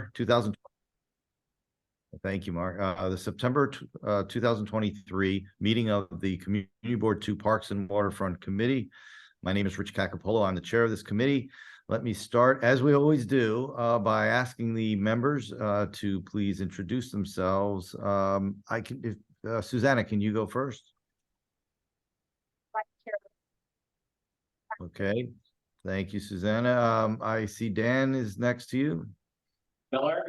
September 2000. Thank you, Mark. The September 2023 meeting of the Community Board 2 Parks and Waterfront Committee. My name is Rich Cacapolo. I'm the chair of this committee. Let me start, as we always do, by asking the members to please introduce themselves. Susanna, can you go first? Okay, thank you, Susanna. I see Dan is next to you. Miller,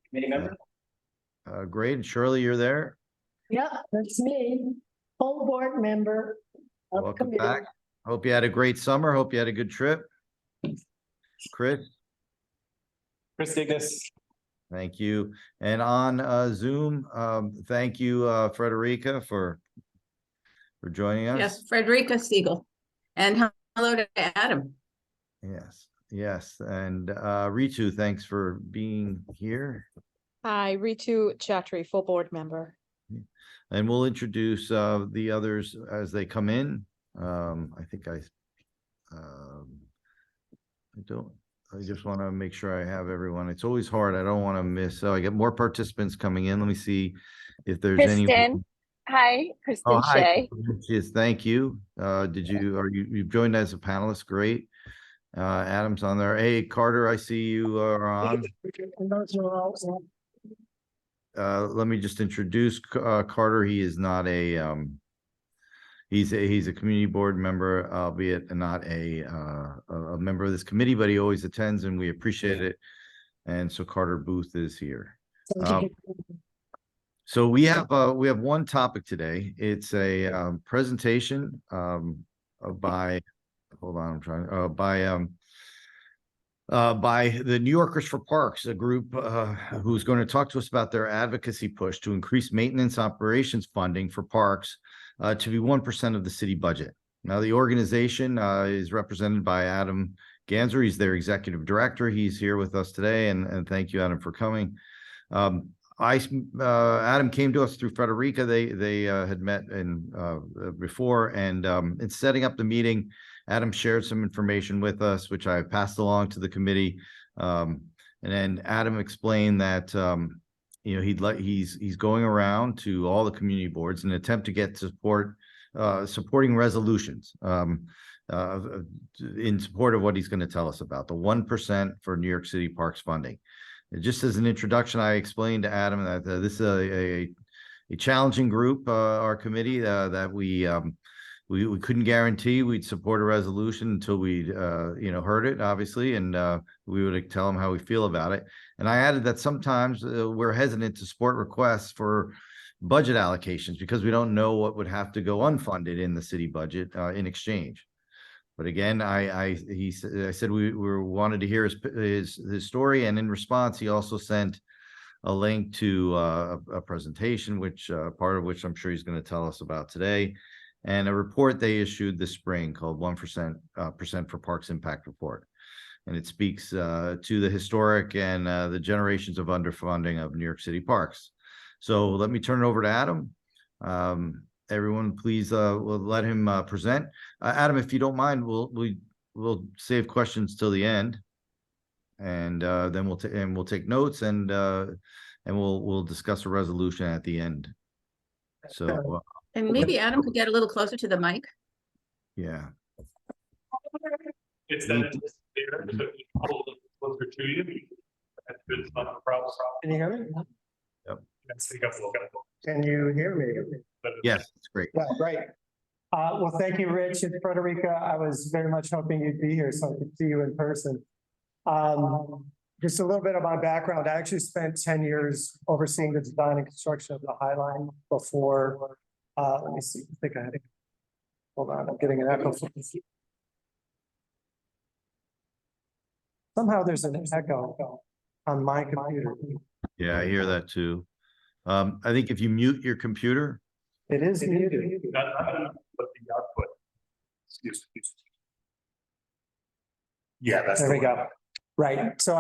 committee member. Great. And Shirley, you're there? Yeah, that's me, full board member of the Welcome committee. back. Hope you had a great summer. Hope you had a good trip. Chris? Chris Dignas. Thank you. And on Zoom, thank you, Frederica, for joining us. Yes, Frederica Siegel. And hello to Adam. Yes, yes. And Ritu, thanks for being here. Hi, Ritu Chatri, full board member. And we'll introduce the others as they come in. I just want to make sure I have everyone. It's always hard. I don't want to miss. So I get more participants coming in. Let me see if there's any. Hi, Kristen Oh, hi. Shea. Yes, thank you. You've joined as a panelist? Great. Adam's on there. Hey, Carter, I see you are on. Let me just introduce Carter. He is not a he's a community board member, albeit not a member of this committee, but he always attends and we appreciate it. And so Carter Booth is here. So we have one topic today. It's a presentation by the New Yorkers for Parks, a group who's going to talk to us about their advocacy push to increase maintenance operations funding for parks to be 1% of the city budget. Now, the organization is represented by Adam Ganser. He's their executive director. He's here with us today, and thank you, Adam, for coming. Adam came to us through Frederica. They had met before, and in setting up the meeting, Adam shared some information with us, which I passed along to the committee. And then Adam explained that he's going around to all the community boards in an attempt to get supporting resolutions in support of what he's going to tell us about the 1% for New York City Parks funding. Just as an introduction, I explained to Adam that this is a challenging group, our committee, that we couldn't guarantee we'd support a resolution until we heard it, obviously, and we would tell them how we feel about it. And I added that sometimes we're hesitant to support requests for budget allocations because we don't know what would have to go unfunded in the city budget in exchange. But again, I said we wanted to hear his story, and in response, he also sent a link to a presentation, part of which I'm sure he's going to tell us about today, and a report they issued this spring called 1% for Parks Impact Report, and it speaks to the historic and the generations of underfunding of New York City parks. So let me turn it over to Adam. Everyone, please, we'll let him present. Adam, if you don't mind, we'll save questions till the end, and then we'll take notes, and we'll discuss a resolution at the end. So And maybe Adam could get a little closer to the mic. Yeah. It's that there, so you hold it closer to you. That's good. It's not a problem. Can you hear me? Yep. Speak up a little bit. Can you hear me? Yes, it's great. Yeah, great. Well, thank you, Rich and Frederica. I was very much hoping you'd be here so I could see you in person. Just a little bit of my background. I actually spent 10 years overseeing the design and construction of the High Line before. Let me see. I think I had it. Hold on, I'm getting an echo. Somehow there's an echo on my computer. Yeah, I hear that too. I think if you mute your computer. It is muted. Not but the output. Excuse me. Yeah, that's There we go. Right. So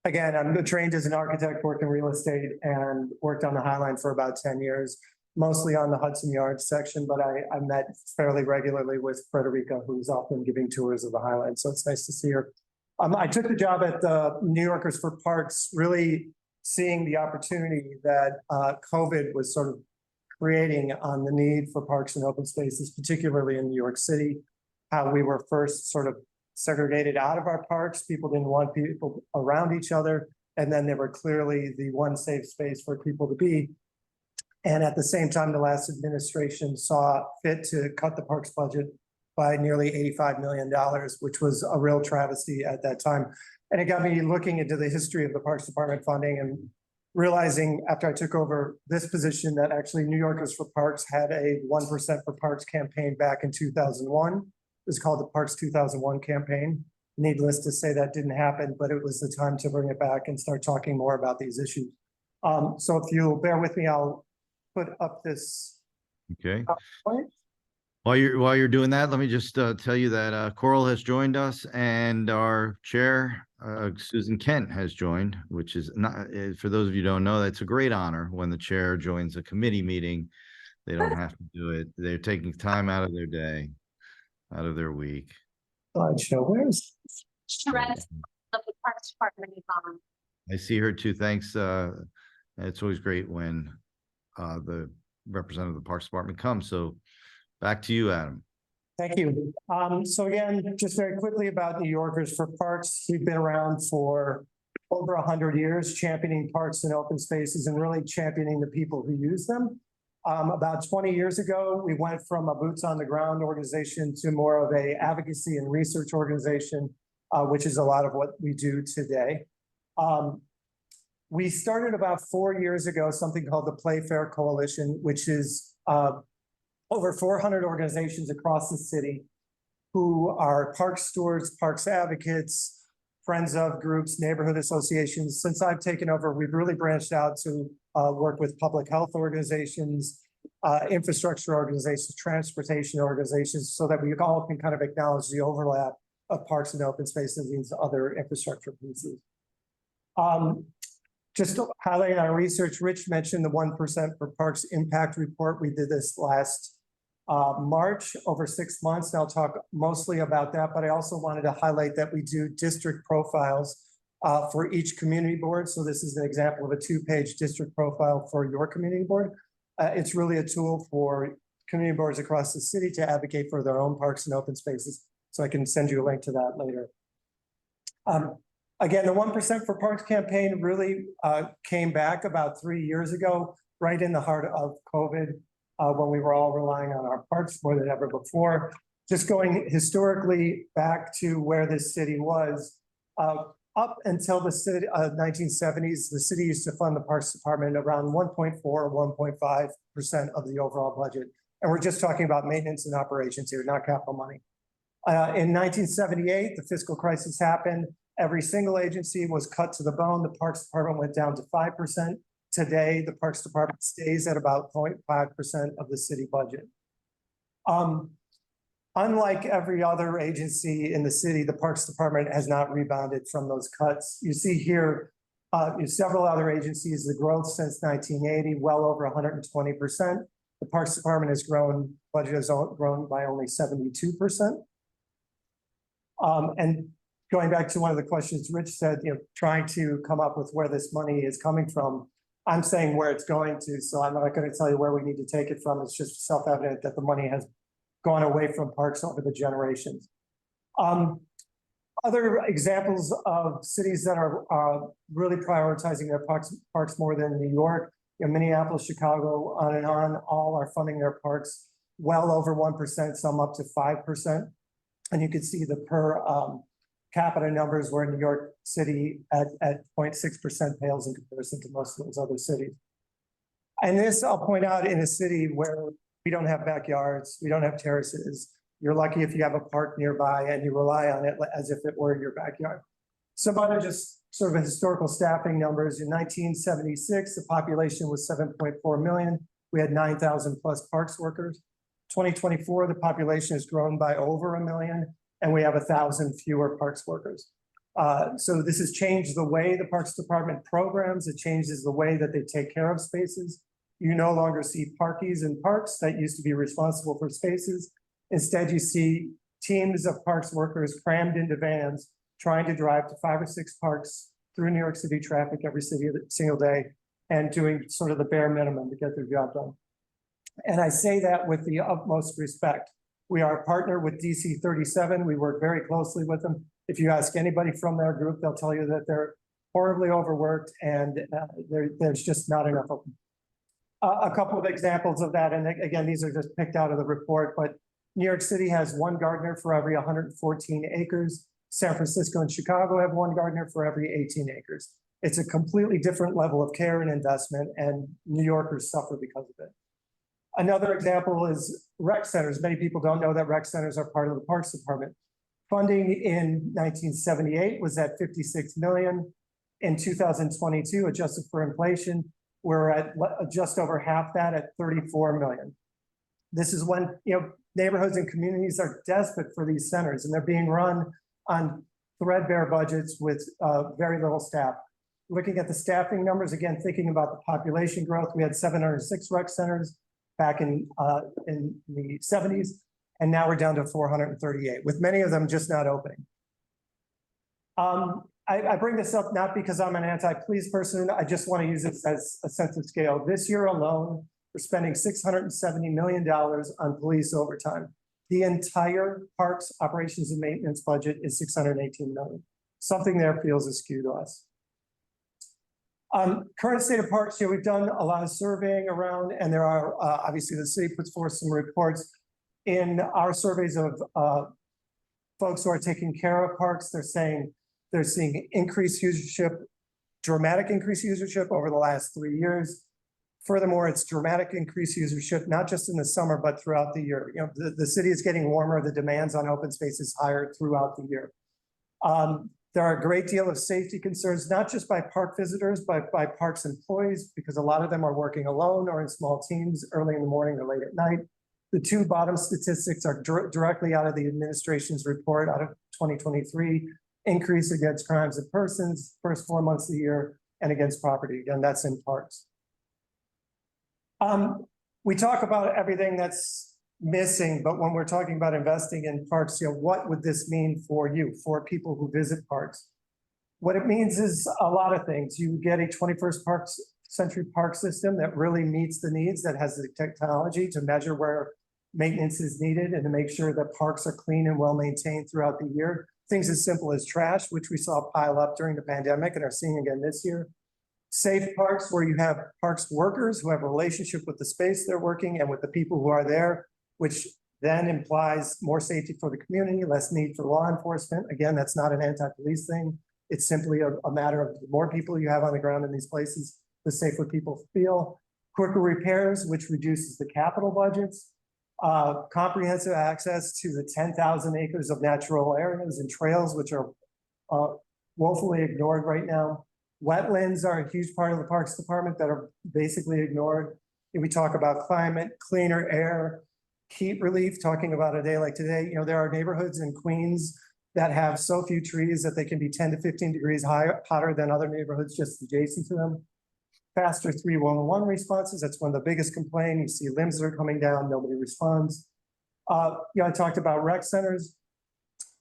again, I'm trained as an architect, worked in real estate, and worked on the High Line for about 10 years, mostly on the Hudson Yards section, but I met fairly regularly with Frederica, who's often giving tours of the High Line. So it's nice to see her. I took the job at the New Yorkers for Parks, really seeing the opportunity that COVID was sort of creating on the need for parks and open spaces, particularly in New York City. How we were first sort of segregated out of our parks. People didn't want people around each other. And then they were clearly the one safe space for people to be. And at the same time, the last administration saw fit to cut the parks budget by nearly $85 million, which was a real travesty at that time. And it got me looking into the history of the Parks Department funding and realizing after I took over this position that actually New Yorkers for Parks had a 1% for Parks campaign back in 2001. It was called the Parks 2001 campaign. Needless to say that didn't happen, but it was the time to bring it back and start talking more about these issues. So if you'll bear with me, I'll put up this. Okay. PowerPoint. While you're doing that, let me just tell you that Coral has joined us and our chair, Susan Kent, has joined, which is not, for those of you who don't know, that's a great honor when the chair joins a committee meeting. They don't have to do it. They're taking time out of their day, out of their week. Slideshow, where's? Shreds of the Parks Department is on. I see her too. Thanks. It's always great when the representative of the Parks Department comes. So back to you, Adam. Thank you. So again, just very quickly about New Yorkers for Parks. We've been around for over 100 years, championing parks and open spaces and really championing the people who use them. About 20 years ago, we went from a boots on the ground organization to more of a advocacy and research organization, which is a lot of what we do today. We started about 4 years ago, something called the Playfair Coalition, which is over 400 organizations across the city who are park stewards, parks advocates, friends of groups, neighborhood associations. Since I've taken over, we've really branched out to work with public health organizations, infrastructure organizations, transportation organizations, so that we all can kind of acknowledge the overlap of parks and open space and these other infrastructure pieces. Just to highlight our research, Rich mentioned the 1% for Parks Impact Report. We did this last March, over 6 months. And I'll talk mostly about that, but I also wanted to highlight that we do district profiles for each community board. So this is an example of a 2-page district profile for your community board. It's really a tool for community boards across the city to advocate for their own parks and open spaces. So I can send you a link to that later. Again, the 1% for Parks campaign really came back about 3 years ago, right in the heart of COVID, when we were all relying on our parks more than ever before. Just going historically back to where this city was, up until the 1970s, the city used to fund the Parks Department around 1.4 or 1.5% of the overall budget. And we're just talking about maintenance and operations here, not capital money. In 1978, the fiscal crisis happened. Every single agency was cut to the bone. The Parks Department went down to 5%. Today, the Parks Department stays at about 0.5% of the city budget. Unlike every other agency in the city, the Parks Department has not rebounded from those cuts. You see here several other agencies, the growth since 1980, well over 120%. The Parks Department has grown, budget has grown by only 72%. And going back to one of the questions Rich said, trying to come up with where this money is coming from, I'm saying where it's going to, so I'm not going to tell you where we need to take it from. It's just self-evident that the money has gone away from parks over the generations. Other examples of cities that are really prioritizing their parks more than New York, Minneapolis, Chicago, on and on, all are funding their parks well over 1%, some up to 5%. And you can see the per capita numbers where New York City at 0.6% pales in comparison to most of those other cities. And this, I'll point out, in a city where we don't have backyards, we don't have terraces. You're lucky if you have a park nearby and you rely on it as if it were your backyard. Some other just sort of historical staffing numbers. In 1976, the population was 7.4 million. We had 9,000 plus parks workers. 2024, the population has grown by over 1 million, and we have 1,000 fewer parks workers. So this has changed the way the Parks Department programs. It changes the way that they take care of spaces. You no longer see parkies in parks that used to be responsible for spaces. Instead, you see teams of parks workers crammed into vans trying to drive to 5 or 6 parks through New York City traffic every single day and doing sort of the bare minimum to get their job done. And I say that with the utmost respect. We are a partner with DC 37. We work very closely with them. If you ask anybody from their group, they'll tell you that they're horribly overworked and there's just not enough of them. A couple of examples of that, and again, these are just picked out of the report, but New York City has 1 gardener for every 114 acres. San Francisco and Chicago have 1 gardener for every 18 acres. It's a completely different level of care and investment, and New Yorkers suffer because of it. Another example is rec centers. Many people don't know that rec centers are part of the Parks Department. Funding in 1978 was at 56 million. In 2022, adjusted for inflation, we're at just over half that at 34 million. This is when, neighborhoods and communities are desperate for these centers, and they're being run on threadbare budgets with very little staff. Looking at the staffing numbers, again, thinking about the population growth, we had 706 rec centers back in the 70s, and now we're down to 438, with many of them just not opening. I bring this up not because I'm an anti-police person. I just want to use this as a sense of scale. This year alone, we're spending $670 million on police overtime. The entire parks operations and maintenance budget is $618 million. Something there feels askew to us. Current state of parks, we've done a lot of surveying around, and there are obviously the city puts forth some reports in our surveys of folks who are taking care of parks. They're saying they're seeing increased usership, dramatic increased usership over the last 3 years. Furthermore, it's dramatic increased usership, not just in the summer, but throughout the year. The city is getting warmer, the demands on open space is higher throughout the year. There are a great deal of safety concerns, not just by park visitors, but by parks employees, because a lot of them are working alone or in small teams early in the morning or late at night. The 2 bottom statistics are directly out of the administration's report out of 2023, increase against crimes of persons, first 4 months of the year, and against property. Again, that's in parks. We talk about everything that's missing, but when we're talking about investing in parks, what would this mean for you, for people who visit parks? What it means is a lot of things. You get a 21st century park system that really meets the needs, that has the technology to measure where maintenance is needed and to make sure that parks are clean and well maintained throughout the year. Things as simple as trash, which we saw pile up during the pandemic and are seeing again this year. Safe parks, where you have parks workers who have a relationship with the space they're working and with the people who are there, which then implies more safety for the community, less need for law enforcement. Again, that's not an anti-police thing. It's simply a matter of the more people you have on the ground in these places, the safer people feel. Quicker repairs, which reduces the capital budgets. Comprehensive access to the 10,000 acres of natural areas and trails, which are woefully ignored right now. Wetlands are a huge part of the Parks Department that are basically ignored. We talk about climate, cleaner air, heat relief, talking about a day like today. There are neighborhoods in Queens that have so few trees that they can be 10 to 15 degrees hotter than other neighborhoods just adjacent to them. Faster 311 responses, that's one of the biggest complaints. You see limbs that are coming down, nobody responds. I talked about rec centers,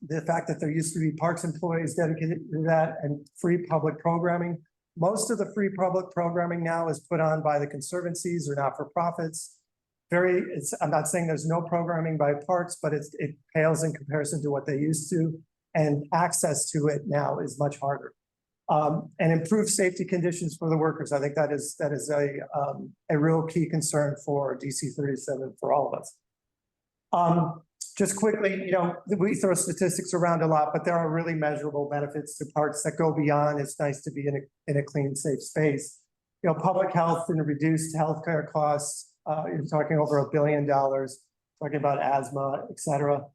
the fact that there used to be parks employees dedicated to that, and free public programming. Most of the free public programming now is put on by the conservancies or not-for-profits. I'm not saying there's no programming by parks, but it pales in comparison to what they used to, and access to it now is much harder. And improved safety conditions for the workers. I think that is a real key concern for DC 37 for all of us. Just quickly, we throw statistics around a lot, but there are really measurable benefits to parks that go beyond. It's nice to be in a clean, safe space. Public health and reduced healthcare costs. You're talking over $1 billion. Talking about asthma, et cetera.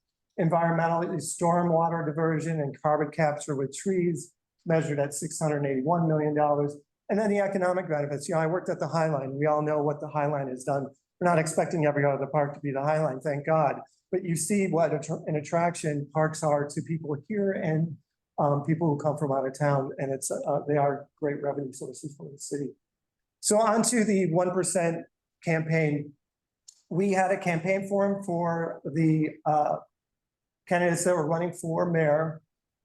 Environmentally, stormwater diversion and carbon capture with trees, measured at $681 million. And then the economic benefits. I worked at the High Line. We all know what the High Line has done. We're not expecting every other park to be the High Line, thank God. But you see what an attraction parks are to people here and people who come from out of town, and they are great revenue sources for the city. So on to the 1% campaign. We had a campaign forum for the candidates that were running for mayor,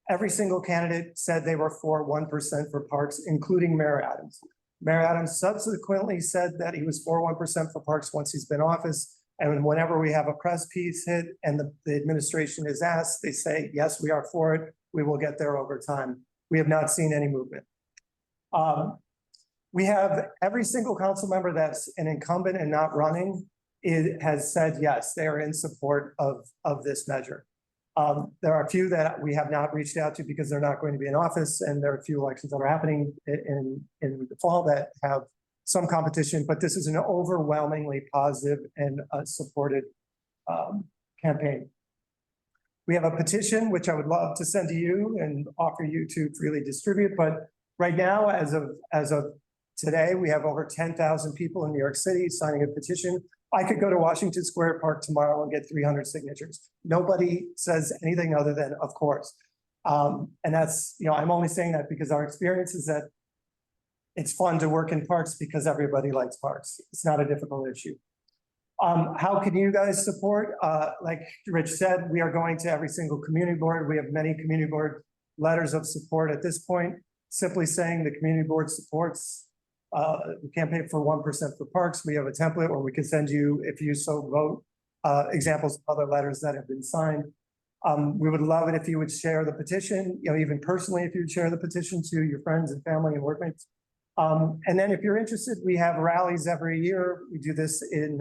Every single candidate said they were for 1% for parks, including Mayor Adams. Mayor Adams subsequently said that he was for 1% for parks once he's been in office. And whenever we have a press piece hit and the administration is asked, they say, yes, we are for it. We will get there over time. We have not seen any movement. We have every single council member that's an incumbent and not running, it has said, yes, they are in support of this measure. There are a few that we have not reached out to because they're not going to be in office, and there are a few elections that are happening in the fall that have some competition, but this is an overwhelmingly positive and supported campaign. We have a petition, which I would love to send to you and offer you to freely distribute, but right now, as of today, we have over 10,000 people in New York City signing a petition. I could go to Washington Square Park tomorrow and get 300 signatures. Nobody says anything other than, of course. And that's, I'm only saying that because our experience is that it's fun to work in parks because everybody likes parks. It's not a difficult issue. How can you guys support? Like Rich said, we are going to every single community board. We have many community board letters of support at this point, simply saying the community board supports the campaign for 1% for parks. We have a template where we can send you, if you so vote, examples of other letters that have been signed. We would love it if you would share the petition, even personally, if you would share the petition to your friends and family and workmates. And then if you're interested, we have rallies every year. We do this in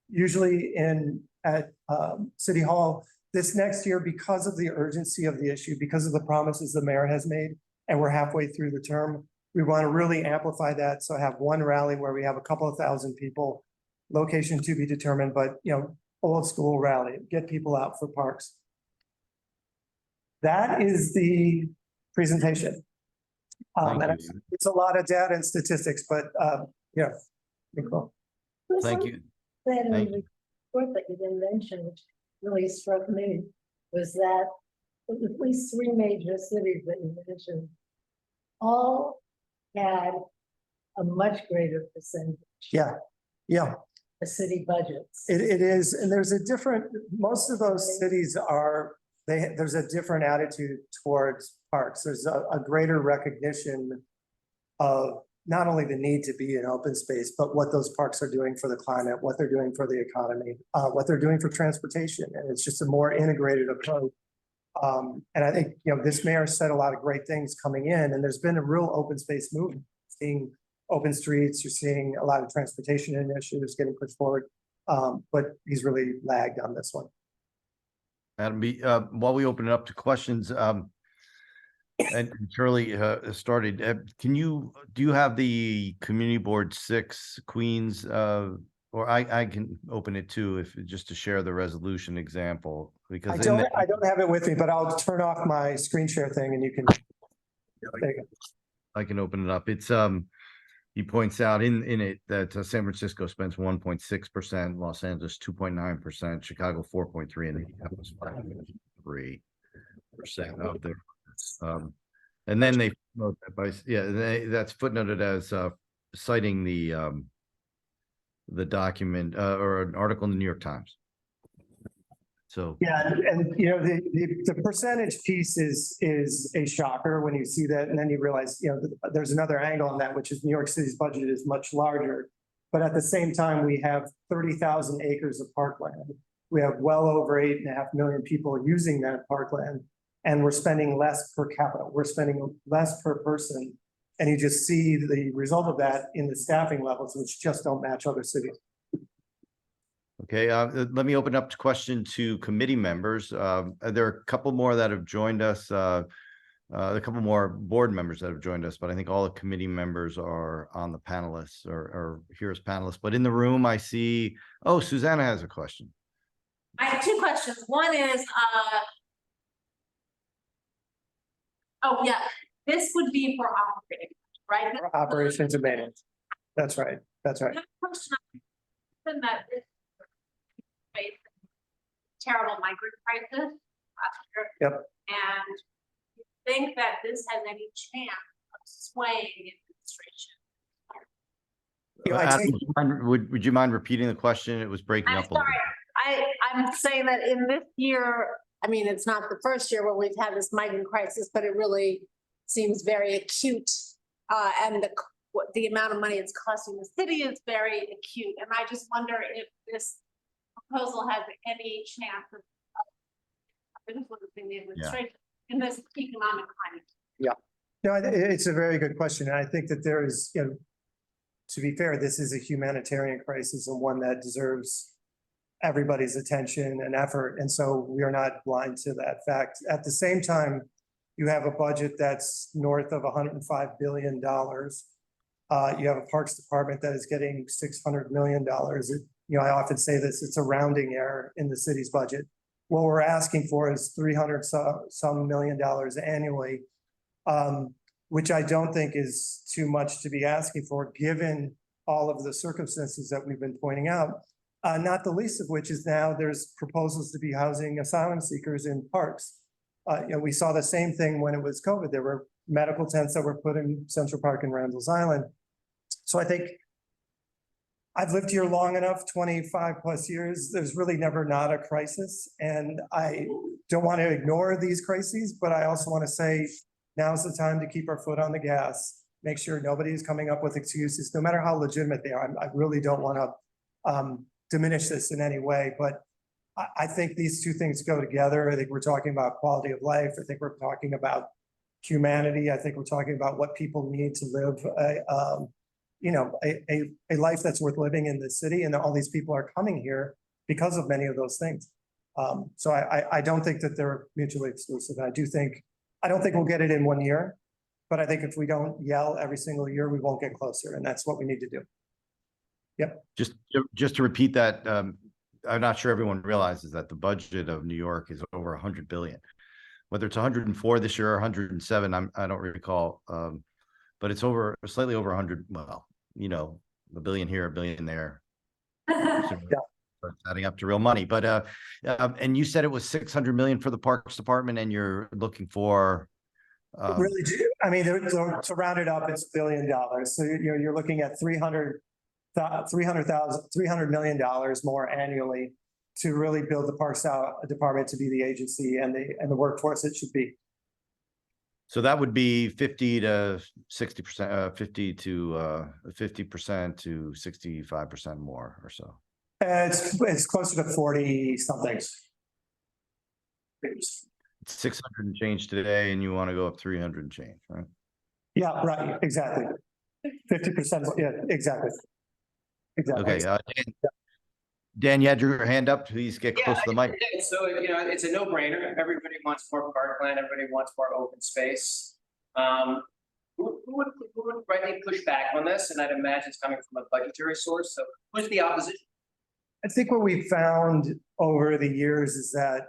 usually at City Hall. This next year, because of the urgency of the issue, because of the promises the mayor has made, and we're halfway through the term, we want to really amplify that. So have one rally where we have a couple of thousand people, location to be determined, but old school rally, get people out for parks. That is the presentation. Thank And you. it's a lot of data and statistics, but yeah. Cool. Thank you. Then Thank the report that you didn't mention, which really struck me, was that at least three major cities that you mentioned all had a much greater percentage Yeah. of city budgets. It is, and there's a different, most of those cities are, there's a different attitude towards parks. There's a greater recognition of not only the need to be in open space, but what those parks are doing for the climate, what they're doing for the economy, what they're doing for transportation. And it's just a more integrated approach. And I think, this mayor said a lot of great things coming in, and there's been a real open space movement. Seeing open streets, you're seeing a lot of transportation initiatives getting pushed forward. But he's really lagged on this one. Adam, while we open it up to questions, and Shirley started, do you have the community board 6 Queens, or I can open it too, just to share the resolution example, because I don't have it with me, but I'll turn off my screen share thing and you can. There you go. I can open it up. It's he points out in it that San Francisco spends 1.6%, Los Angeles 2.9%, Chicago 4.3%, and Minneapolis 5.3% of their. And then they note that that's footnoted as citing the document or an article in the New York Times. So Yeah, and the percentage piece is a shocker when you see that, and then you realize there's another angle on that, which is New York City's budget is much larger, but at the same time we have 30,000 acres of parkland. We have well over 8.5 million people using that parkland, and we're spending less per capita. We're spending less per person, and you just see the result of that in the staffing levels, which just don't match other cities. okay, let me open up to question to committee members. There are a couple more that have joined us, a couple more board members that have joined us, but I think all the committee members are on the panelists or here as panelists. But in the room, I see, Susanna has a question. I have two questions. One is, this would be for operating, right? Operations and maintenance. That's right. That's right. Question that this faced terrible migrant crisis last year. Yep. And you think that this has any chance of swaying administration? Would you mind repeating the question? It was breaking I'm up a little. sorry. I'm saying that in this year, I mean, it's not the first year where we've had this migrant crisis, but it really seems very acute. And the amount of money it's costing the city is very acute. And I just wonder if this proposal has any chance of influencing the administration in this economic climate. No, it's a very good question. And I think that there is, to be fair, this is a humanitarian crisis and one that deserves everybody's attention and effort. And so we are not blind to that fact. At the same time, you have a budget that's north of $105 billion. You have a Parks Department that is getting $600 million. I often say this, it's a rounding error in the city's budget. What we're asking for is $300 million annually, which I don't think is too much to be asking for, given all of the circumstances that we've been pointing out. Not the least of which is now there's proposals to be housing asylum seekers in parks. We saw the same thing when it was COVID. There were medical tents that were put in Central Park and Randall's Island. So I think I've lived here long enough, 25 plus years. There's really never not a crisis. And I don't want to ignore these crises, but I also want to say now's the time to keep our foot on the gas, make sure nobody's coming up with excuses, no matter how legitimate they are. I really don't want to diminish this in any way, but I think these two things go together. I think we're talking about quality of life. I think we're talking about humanity. I think we're talking about what people need to live a life that's worth living in the city. And all these people are coming here because of many of those things. So I don't think that they're mutually exclusive. I don't think we'll get it in 1 year, but I think if we don't yell every single year, we won't get closer. And that's what we need to do. Yep. Just to repeat that, I'm not sure everyone realizes that the budget of New York is over 100 billion. Whether it's 104 this year or 107, I don't recall, but it's slightly over 100. Well, a billion here, a billion there. Adding up to real money, but and you said it was 600 million for the Parks Department, and you're looking for. Really, I mean, to round it up, it's $1 billion. So you're looking at $300 million more annually to really build the Parks Department to be the agency and the workforce it should be. So that would be 50 to 60%, 50% to 65% more or so. It's closer to 40 something. It's 600 and change today, and you want to go up 300 and change, right? Yeah, right. Exactly. 50%. Yeah, exactly. Exactly. Okay. Dan, you had your hand up. Please get close to the mic. So, it's a no-brainer. Everybody wants more parkland. Everybody wants more open space. Who would rightly push back on this? And I'd imagine it's coming from a budgetary source. So who's the opposition? I think what we found over the years is that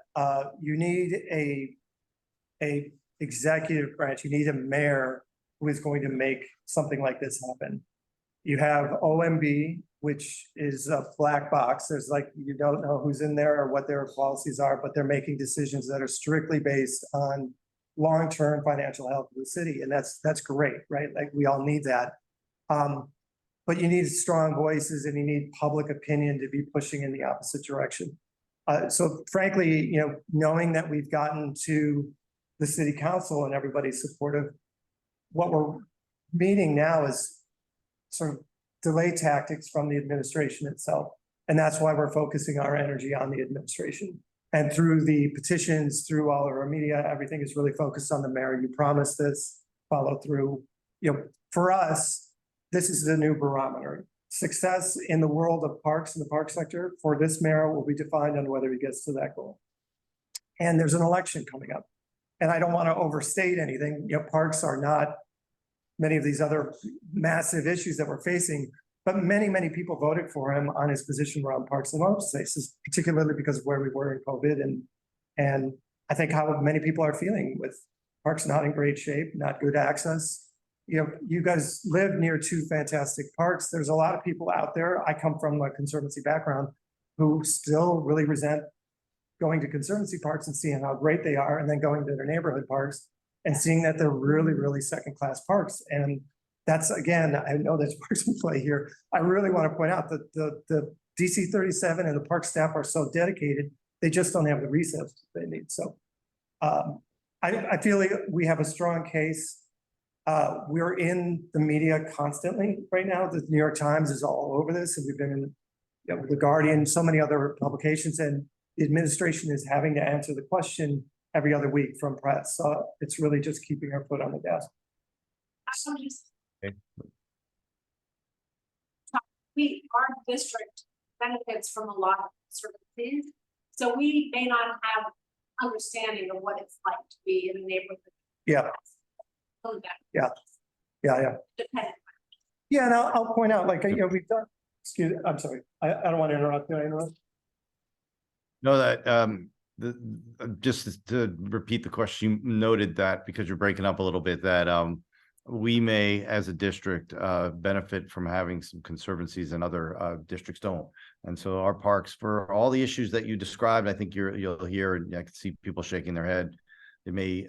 you need a executive branch. You need a mayor who is going to make something like this happen. You have OMB, which is a black box. There's you don't know who's in there or what their policies are, but they're making decisions that are strictly based on long-term financial health of the city. And that's great, right? Like we all need that. But you need strong voices and you need public opinion to be pushing in the opposite direction. So frankly, knowing that we've gotten to the city council and everybody's supportive, what we're meeting now is sort of delay tactics from the administration itself. And that's why we're focusing our energy on the administration. And through the petitions, through all of our media, everything is really focused on the mayor. You promised this, follow through. For us, this is the new barometer. Success in the world of parks and the park sector for this mayor will be defined on whether he gets to that goal. And there's an election coming up. And I don't want to overstate anything. Parks are not many of these other massive issues that we're facing, but many, many people voted for him on his position around parks and open spaces, particularly because of where we were in COVID. And I think how many people are feeling with parks not in great shape, not good access. You guys live near two fantastic parks. There's a lot of people out there. I come from a conservancy background who still really resent going to conservancy parks and seeing how great they are, and then going to their neighborhood parks and seeing that they're really, really second-class parks. And that's, again, I know there's parks in play here. I really want to point out that the DC 37 and the park staff are so dedicated They just don't have the resources they need. So I feel like we have a strong case. We're in the media constantly right now. The New York Times is all over this, and we've been in The Guardian, so many other publications, and the administration is having to answer the question every other week from press. So it's really just keeping our foot on the gas. Okay. Our district benefits from a lot of services, so we may not have understanding of what it's like to be in a neighborhood. Yeah. Yeah. Dependent. Yeah, and I'll point out, like, we've done, I'm sorry, I don't want to interrupt. Did I interrupt? No, that, just to repeat the question, you noted that because you're breaking up a little bit, that, we may, as a district, benefit from having some conservancies and other, districts don't. And so our parks, for all the issues that you described, I think you'll hear, and I can see people shaking their head. It may,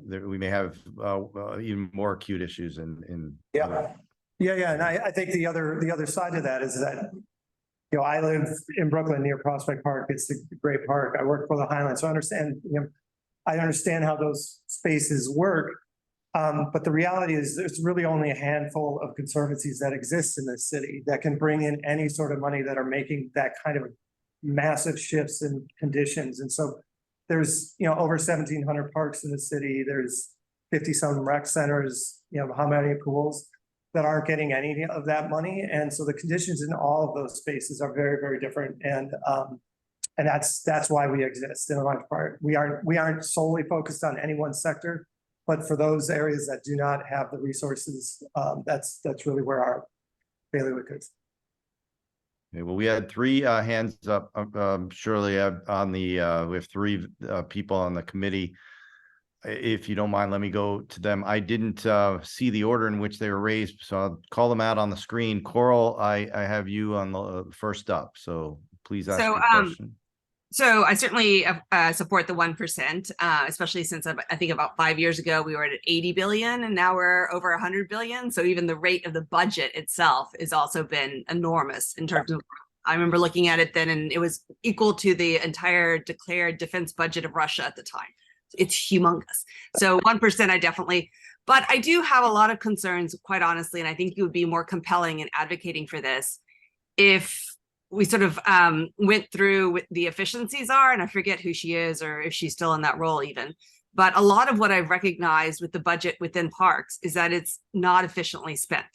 we may have, even more acute issues in. Yeah. Yeah, and I think the other side of that is that, I live in Brooklyn near Prospect Park. It's a great park. I work for the Highlands, so I understand how those spaces work. But the reality is there's really only a handful of conservancies that exist in this city that can bring in any sort of money that are making that kind of massive shifts in conditions. And so there's, over 1,700 parks in the city. There's 50-some rec centers, how many pools that aren't getting any of that money. And so the conditions in all of those spaces are very, very different. And that's why we exist in a large part. We aren't solely focused on any one sector, but for those areas that do not have the resources, that's really where our bailiwick is. Okay, well, we had three hands up, Shirley, on the, we have three people on the committee. If you don't mind, let me go to them. I didn't see the order in which they were raised, so I'll call them out on the screen. Coral, I have you on the first up, so please ask your question. So I certainly support the 1%, especially since I think about 5 years ago, we were at 80 billion and now we're over 100 billion. So even the rate of the budget itself has also been enormous in terms of, I remember looking at it then and it was equal to the entire declared defense budget of Russia at the time. It's humongous. So 1% I definitely, but I do have a lot of concerns, quite honestly, and I think you would be more compelling in advocating for this if we sort of went through what the efficiencies are, and I forget who she is or if she's still in that role even. But a lot of what I've recognized with the budget within parks is that it's not efficiently spent.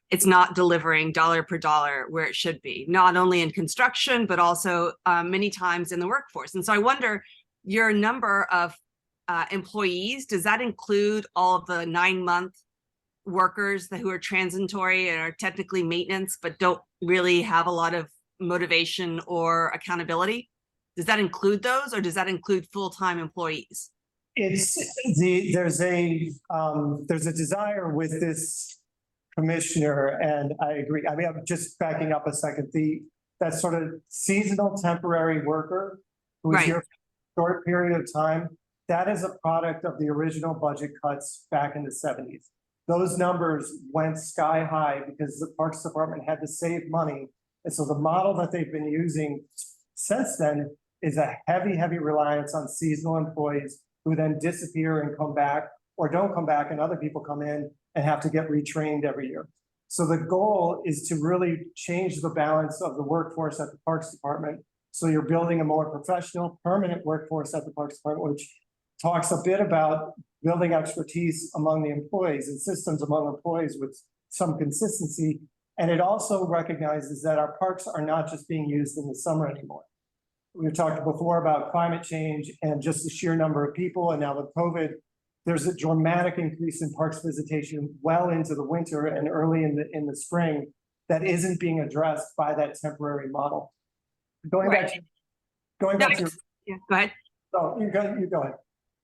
It's not delivering dollar per dollar where it should be, not only in construction, but also many times in the workforce. And so I wonder, your number of employees, does that include all of the 9-month workers who are transitory and are technically maintenance, but don't really have a lot of motivation or accountability? Does that include those, or does that include full-time employees? There's a desire with this commissioner, and I agree. I mean, I'm just backing up a second. That sort of seasonal temporary worker who is here for a short period of time, that is a product of the original budget cuts back in the 70s. Those numbers went sky high because the Parks Department had to save money. And so the model that they've been using since then is a heavy, heavy reliance on seasonal employees who then disappear and come back or don't come back, and other people come in and have to get retrained every year. So the goal is to really change the balance of the workforce at the Parks Department. So you're building a more professional, permanent workforce at the Parks Department, which talks a bit about building expertise among the employees and systems among employees with some consistency. And it also recognizes that our parks are not just being used in the summer anymore. We've talked before about climate change and just the sheer number of people. And now with COVID, there's a dramatic increase in parks visitation well into the winter and early in the spring that isn't being addressed by that temporary model. Going back to go ahead. Oh, you go ahead.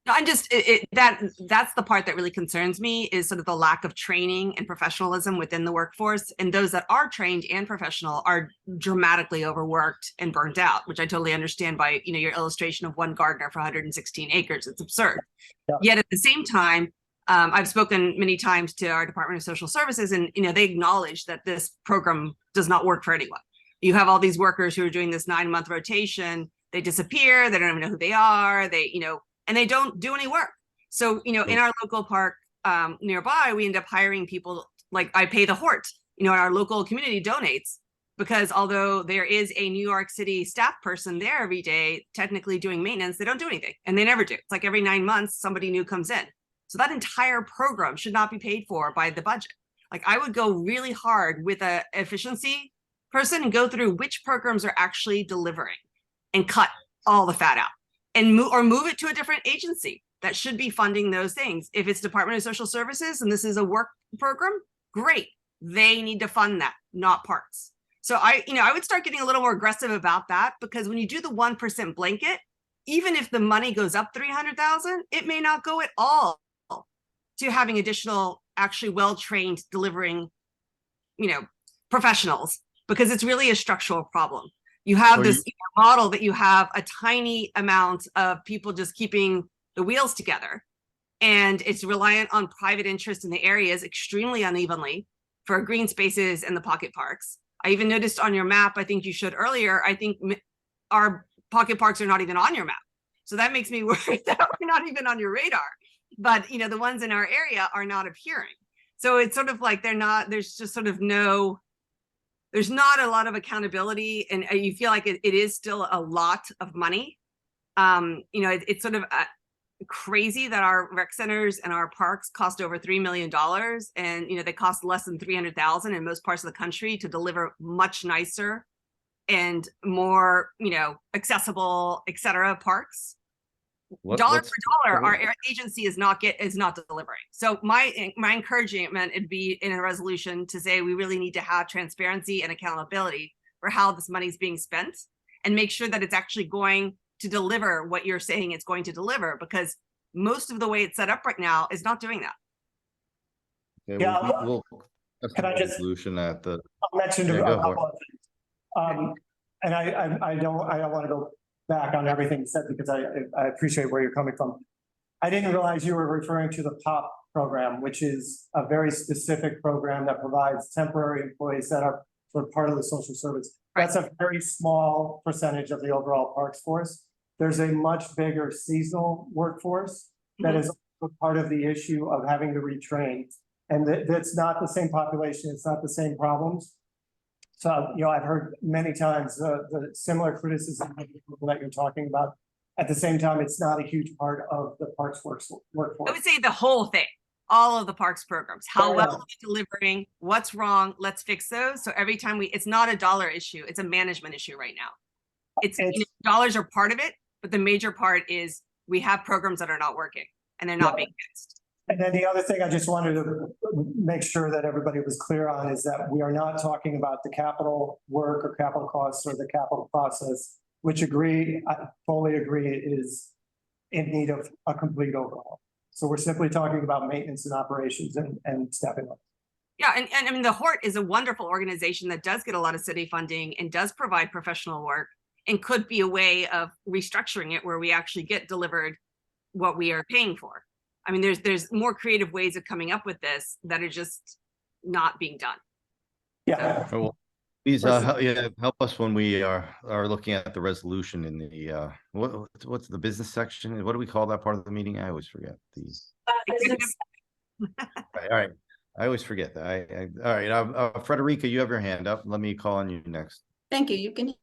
No, I'm just that's the part that really concerns me, is sort of the lack of training and professionalism within the workforce, and those that are trained and professional are dramatically overworked and burnt out, which I totally understand by your illustration of one gardener for 116 acres. It's absurd. Yeah. Yet at the same time, I've spoken many times to our Department of Social Services, and they acknowledge that this program does not work for anyone. You have all these workers who are doing this 9-month rotation. They disappear. They don't even know who they are. They, and they don't do any work. So, in our local park nearby, we end up hiring people, like I pay the Hort, our local community donates, because although there is a New York City staff person there every day, technically doing maintenance, they don't do anything, and they never do. It's like every 9 months, somebody new comes in. So that entire program should not be paid for by the budget. Like, I would go really hard with a efficiency person and go through which programs are actually delivering and cut all the fat out and move it to a different agency that should be funding those things. If it's Department of Social Services and this is a work program, great. They need to fund that, not parks. So I would start getting a little more aggressive about that, because when you do the 1% blanket, even if the money goes up 300,000, it may not go at all to having additional, actually well-trained delivering, professionals, because it's really a structural problem. You have this model that you have a tiny amount of people just keeping the wheels together, and it's reliant on private interest in the areas extremely unevenly for green spaces and the pocket parks. I even noticed on your map, I think you showed earlier, I think our pocket parks are not even on your map. So that makes me worried that we're not even on your radar. But, the ones in our area are not appearing. So it's sort of like there's just sort of there's not a lot of accountability, and you feel like it is still a lot of money. It's sort of crazy that our rec centers and our parks cost over $3 million, and they cost less than 300,000 in most parts of the country to deliver much nicer and more accessible, etc. parks. Dollar for dollar, our agency is not delivering. So my encouragement would be in a resolution to say we really need to have transparency and accountability for how this money is being spent, and make sure that it's actually going to deliver what you're saying it's going to deliver, because most of the way it's set up right now is not doing that. Okay, Yeah, we'll can I just- resolution at the. I mentioned Yeah, a go for couple of things. And I don't want to go back on everything you said, because I appreciate where you're coming from. I didn't realize you were referring to the POP program, which is a very specific program that provides temporary employees that are sort of part of the social service. That's a very small percentage of the overall parks force. There's a much bigger seasonal workforce that is part of the issue of having to retrain. And that's not the same population, it's not the same problems. So, I've heard many times the similar criticism of the people that you're talking about. At the same time, it's not a huge part of the parks workforce. I would say the whole thing, all of the parks programs, how well are they delivering, what's wrong, let's fix those. So every time it's not a dollar issue, it's a management issue right now. It's dollars are part of it, but the major part is we have programs that are not working and they're not being fixed. And then the other thing I just wanted to make sure that everybody was clear on is that we are not talking about the capital work or capital costs or the capital process, which I fully agree is in need of a complete overhaul. So we're simply talking about maintenance and operations and stepping up. Yeah, and I mean, the Hort is a wonderful organization that does get a lot of city funding and does provide professional work, and could be a way of restructuring it where we actually get delivered what we are paying for. I mean, there's more creative ways of coming up with this that are just not being done. Yeah. Well, please help us when we are looking at the resolution in the what's the business section? What do we call that part of the meeting? I always forget these. All right. I always forget that. All right. Frederica, you have your hand up. Let me call on you next. Thank you. You can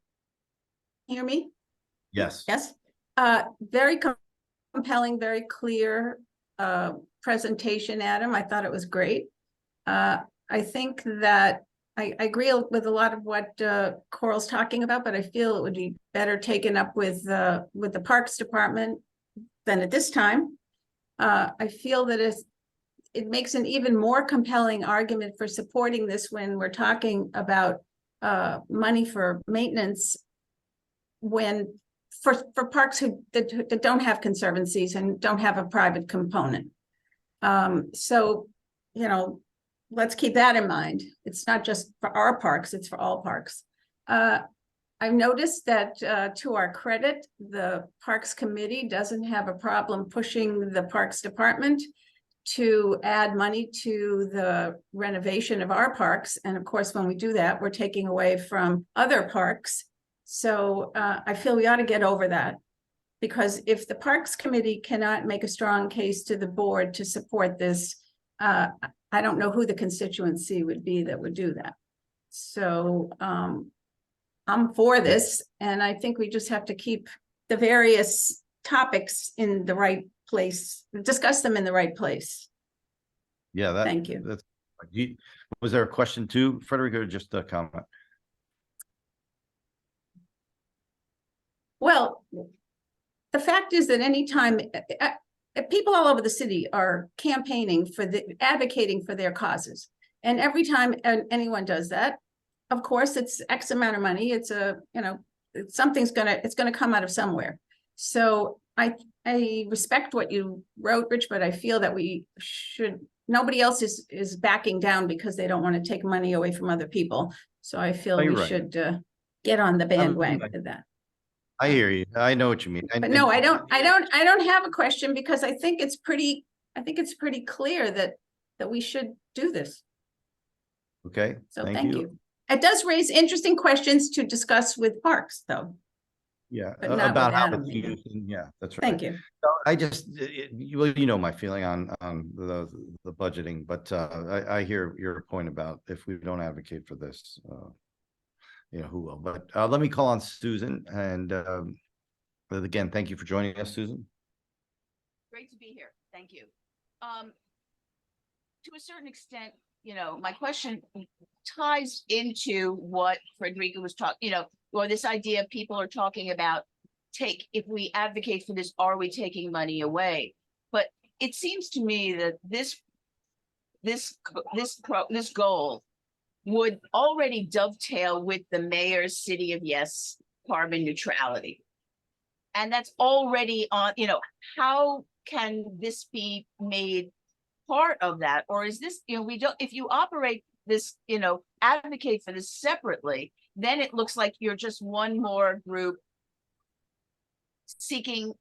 hear me? Yes. Yes. Very compelling, very clear presentation, Adam. I thought it was great. I think that I agree with a lot of what Coral's talking about, but I feel it would be better taken up with the Parks Department than at this time. I feel that it makes an even more compelling argument for supporting this when we're talking about money for maintenance, when for parks that don't have conservancies and don't have a private component. So, let's keep that in mind. It's not just for our parks, it's for all parks. I've noticed that to our credit, the Parks Committee doesn't have a problem pushing the Parks Department to add money to the renovation of our parks. And of course, when we do that, we're taking away from other parks. So I feel we ought to get over that. Because if the Parks Committee cannot make a strong case to the board to support this, I don't know who the constituency would be that would do that. So I'm for this, and I think we just have to keep the various topics in the right place, discuss them in the right place. Yeah, Thank you. That's, was there a question too, Frederica, or just a comment? Well, the fact is that anytime people all over the city are campaigning for advocating for their causes, and every time anyone does that, of course, it's X amount of money. It's something's gonna come out of somewhere. So I respect what you wrote, Rich, but I feel that we should. Nobody else is backing down because they don't want to take money away from other people. So I feel we should get on the bandwagon of that. I hear you. I know what you mean. But no, I don't have a question because I think it's pretty clear that we should do this. Okay, So thank you. It does raise interesting questions to discuss with Parks, though. Yeah, But not about with how Adam, it's maybe. used. And that's right. Thank you. So I just, you know my feeling on the budgeting, but I hear your point about if we don't advocate for this, who will? But let me call on Susan, and again, thank you for joining us, Susan. Great to be here. Thank you. To a certain extent, my question ties into what Frederica was talking, or this idea people are talking about, if we advocate for this, are we taking money away? But it seems to me that this goal would already dovetail with the mayor's City of Yes carbon neutrality. And that's already on, how can this be made part of that? Or is this, if you operate this, advocate for this separately, then it looks like you're just one more group seeking,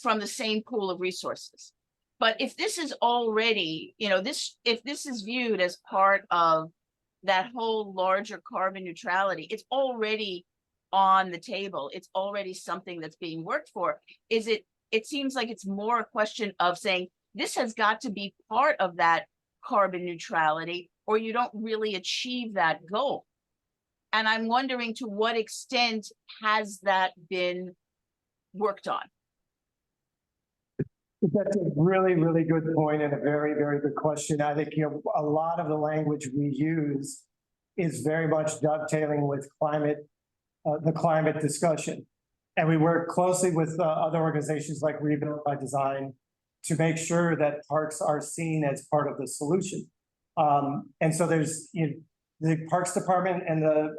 from the same pool of resources. But if this is already, if this is viewed as part of that whole larger carbon neutrality, it's already on the table. It's already something that's being worked for. It seems like it's more a question of saying, this has got to be part of that carbon neutrality, or you don't really achieve that goal. And I'm wondering, to what extent has that been worked on? That's a really, really good point and a very, very good question. I think, a lot of the language we use is very much dovetailing with the climate discussion. And we work closely with other organizations like Rebuild by Design to make sure that parks are seen as part of the solution. And so there's, the Parks Department and the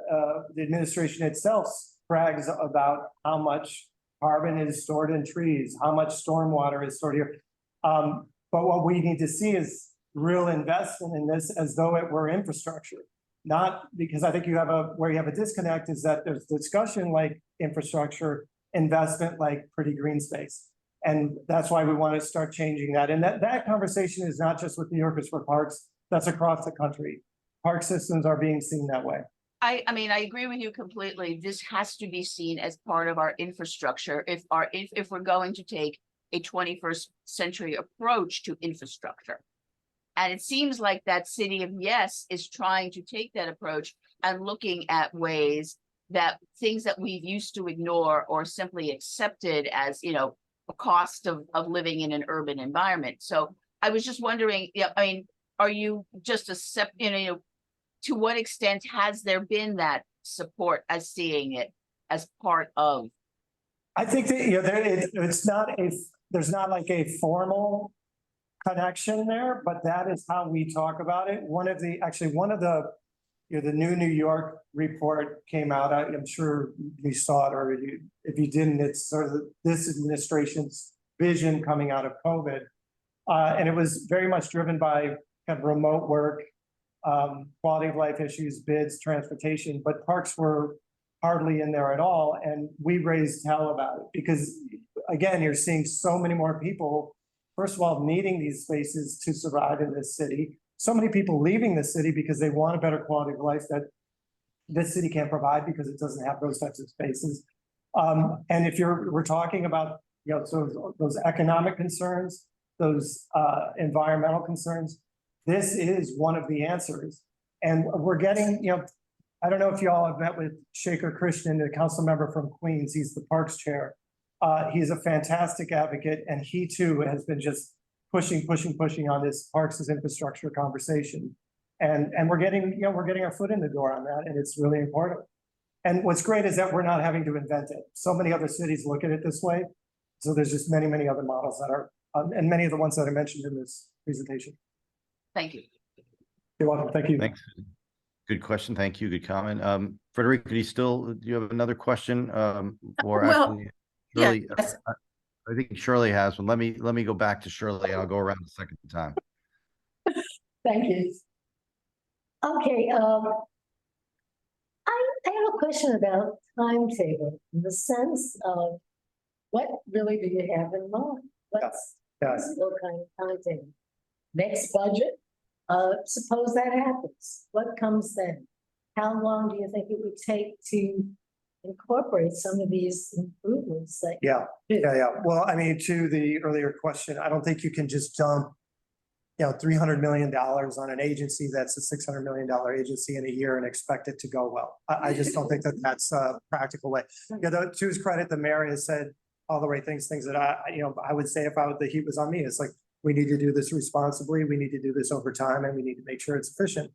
administration itself brags about how much carbon is stored in trees, how much stormwater is stored here. But what we need to see is real investment in this as though it were infrastructure. Not because I think where you have a disconnect is that there's discussion like infrastructure, investment like pretty green space. And that's why we want to start changing that. And that conversation is not just with New Yorkers for Parks, that's across the country. Park systems are being seen that way. I mean, I agree with you completely. This has to be seen as part of our infrastructure if we're going to take a 21st century approach to infrastructure. And it seems like that City of Yes is trying to take that approach and looking at ways that things that we've used to ignore or simply accepted as, a cost of living in an urban environment. So I was just wondering, are you just to what extent has there been that support as seeing it as part of? I think that there's not like a formal connection there, but that is how we talk about it. One of the the new New York report came out. I'm sure you saw it, or if you didn't, it's sort of this administration's vision coming out of COVID. And it was very much driven by kind of remote work, quality of life issues, bids, transportation, but parks were hardly in there at all. And we raised hell about it because, again, you're seeing so many more people, first of all, needing these spaces to survive in this city. So many people leaving the city because they want a better quality of life that this city can't provide because it doesn't have those types of spaces. And if we're talking about, you know, so those economic concerns, those environmental concerns, this is one of the answers. And we're getting, you know, I don't know if you all have met with Shaker Christian, the council member from Queens. He's the Parks Chair. He's a fantastic advocate, and he too has been just pushing on this parks as infrastructure conversation. And we're getting, you know, we're getting our foot in the door on that, and it's really important. And what's great is that we're not having to invent it. So many other cities look at it this way. So there's just many other models that are, and many of the ones that I mentioned in this presentation. Thank you. You're welcome. Thank you. Thanks. Good question. Thank you. Good comment. Frederica, do you have another question? Or Well, actually, Shirley, yes. I think Shirley has one. Let me go back to Shirley. I'll go around the second time. Thank you. Okay, I have a question about timetable, in the sense of what really do you have in mind? What's Yes. what kind of timetable? Next budget? Suppose that happens, what comes then? How long do you think it would take to incorporate some of these improvements that? Yeah. Well, I mean, to the earlier question, I don't think you can just dump, you know, $300 million on an agency that's a $600 million agency in a year and expect it to go well. I just don't think that that's a practical way. You know, to his credit, the mayor has said all the right things that I would say if the heat was on me. It's like, we need to do this responsibly. We need to do this over time, and we need to make sure it's efficient.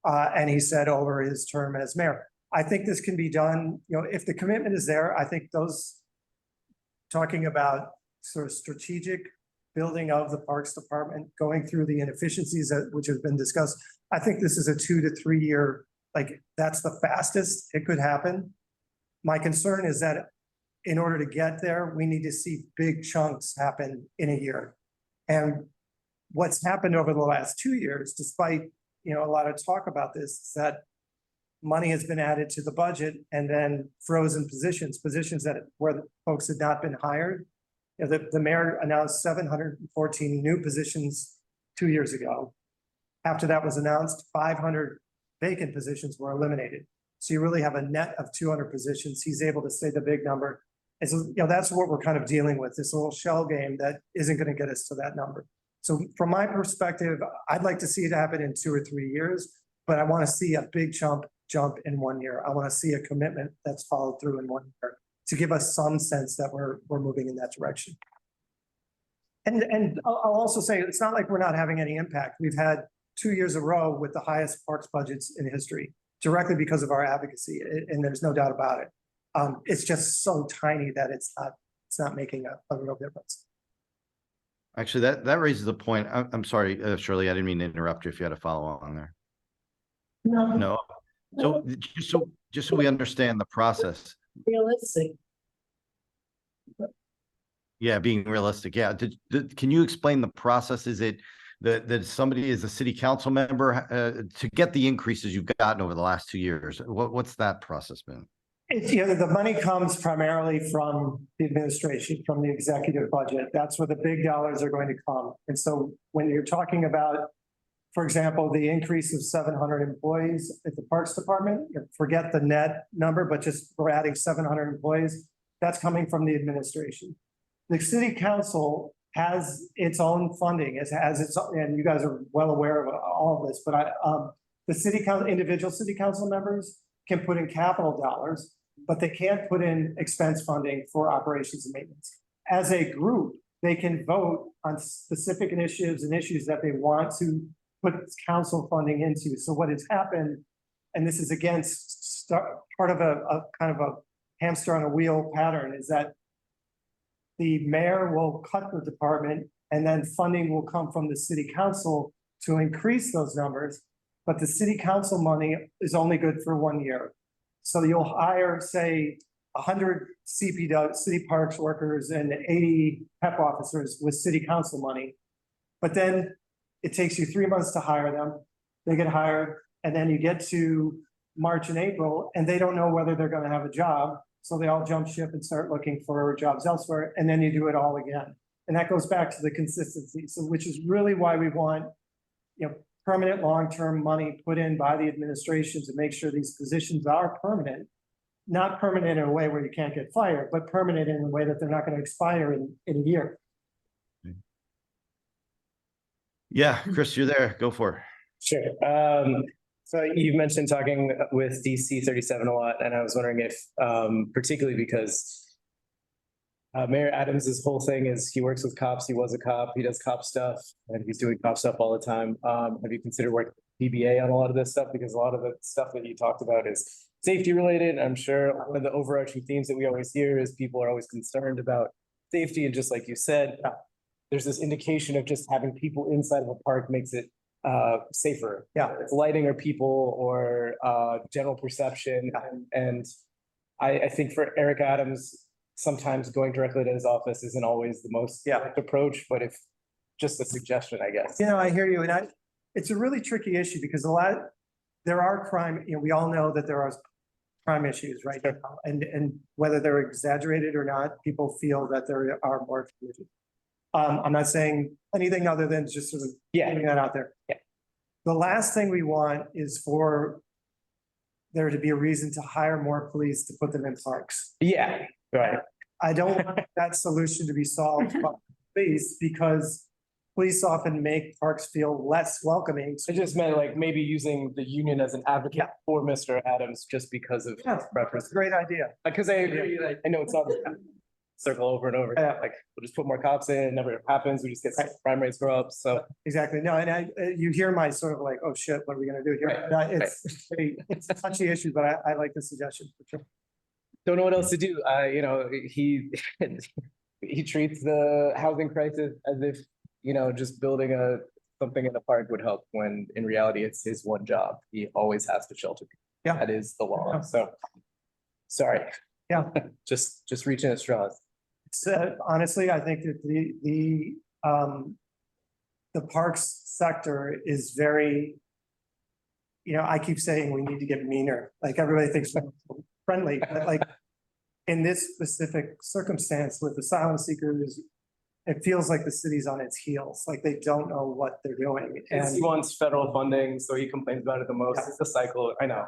And he said over his term as mayor, I think this can be done, you know, if the commitment is there. I think those talking about sort of strategic building of the Parks Department, going through the inefficiencies which have been discussed. I think this is a 2 to 3 year, like that's the fastest it could happen. My concern is that in order to get there, we need to see big chunks happen in a year. And what's happened over the last 2 years, despite, you know, a lot of talk about this, is that money has been added to the budget and then frozen positions that where the folks had not been hired. You know, the mayor announced 714 new positions 2 years ago. After that was announced, 500 vacant positions were eliminated. So you really have a net of 200 positions. He's able to say the big number. And so, you know, that's what we're kind of dealing with, this little shell game that isn't going to get us to that number. So from my perspective, I'd like to see it happen in 2 or 3 years, but I want to see a big jump in 1 year. I want to see a commitment that's followed through in 1 year to give us some sense that we're moving in that direction. And I'll also say, it's not like we're not having any impact. We've had 2 years in a row with the highest parks budgets in history, directly because of our advocacy, and there's no doubt about it. It's just so tiny that it's not making a real difference. Actually, that raises a point. I'm sorry, Shirley, I didn't mean to interrupt you if you had a follow on there. No. So just so we understand the process. Realistic. Yeah, being realistic. Yeah. Can you explain the process? Is it that somebody is a city council member to get the increases you've gotten over the last 2 years? What's that process been? It's, you know, the money comes primarily from the administration, from the executive budget. That's where the big dollars are going to come. And so when you're talking about, for example, the increase of 700 employees at the Parks Department, forget the net number, but just we're adding 700 employees. That's coming from the administration. The city council has its own funding. It has its, and you guys are well aware of all of this, but the city council, individual city council members can put in capital dollars, but they can't put in expense funding for operations and maintenance. As a group, they can vote on specific initiatives and issues that they want to put council funding into. So what has happened, and this is again part of a kind of a hamster on a wheel pattern, is that the mayor will cut the department and then funding will come from the city council to increase those numbers. But the city council money is only good for 1 year. So you'll hire, say, 100 CP2, city parks workers and 80 PEP officers with city council money. But then it takes you 3 months to hire them. They get hired, and then you get to March and April, and they don't know whether they're going to have a job. So they all jump ship and start looking for jobs elsewhere, and then you do it all again. And that goes back to the consistency. So which is really why we want, you know, permanent, long-term money put in by the administration to make sure these positions are permanent. Not permanent in a way where you can't get fired, but permanent in a way that they're not going to expire in a year. Yeah, Chris, you're there. Go for it. Sure. So you've mentioned talking with DC 37 a lot, and I was wondering if, particularly because Mayor Adams's whole thing is he works with cops, he was a cop, he does cop stuff, and he's doing cop stuff all the time. Have you considered working with PBA on a lot of this stuff? Because a lot of the stuff that you talked about is safety related. I'm sure one of the overarching themes that we always hear is people are always concerned about safety, and just like you said, there's this indication of just having people inside of a park makes it safer. Yeah. It's lighting or people or general perception. And I think for Eric Adams, sometimes going directly to his office isn't always the most direct approach, but if just a suggestion, I guess. You know, I hear you, and it's a really tricky issue because there are crime, you know, we all know that there are crime issues right now, and whether they're exaggerated or not, people feel that there are more issues. I'm not saying anything other than just sort of putting that out there. Yeah. The last thing we want is for there to be a reason to hire more police to put them in parks. Yeah, right. I don't want that solution to be solved by police because police often make parks feel less welcoming. I just meant like maybe using the union as an advocate for Mr. Adams just because of preference. That's a great idea. Because I agree, I know it's not circle over and over. Like we'll just put more cops in, never happens. We just get crime rates grow up. So exactly. No, and you hear my sort of like, oh shit, what are we gonna do here? It's a touchy issue, but I like the suggestion for sure. Don't know what else to do. You know, he he treats the housing crisis as if, you know, just building something in the park would help, when in reality it's his one job. He always has to shelter people. Yeah. That is the law. So sorry. Yeah. just reaching at straws. It's, honestly, I think that the parks sector is very, you know, I keep saying we need to get meaner. Like everybody thinks friendly, but like in this specific circumstance with asylum seekers, it feels like the city's on its heels. Like they don't know what they're doing. And he wants federal funding, so he complains about it the most. It's a cycle. I know.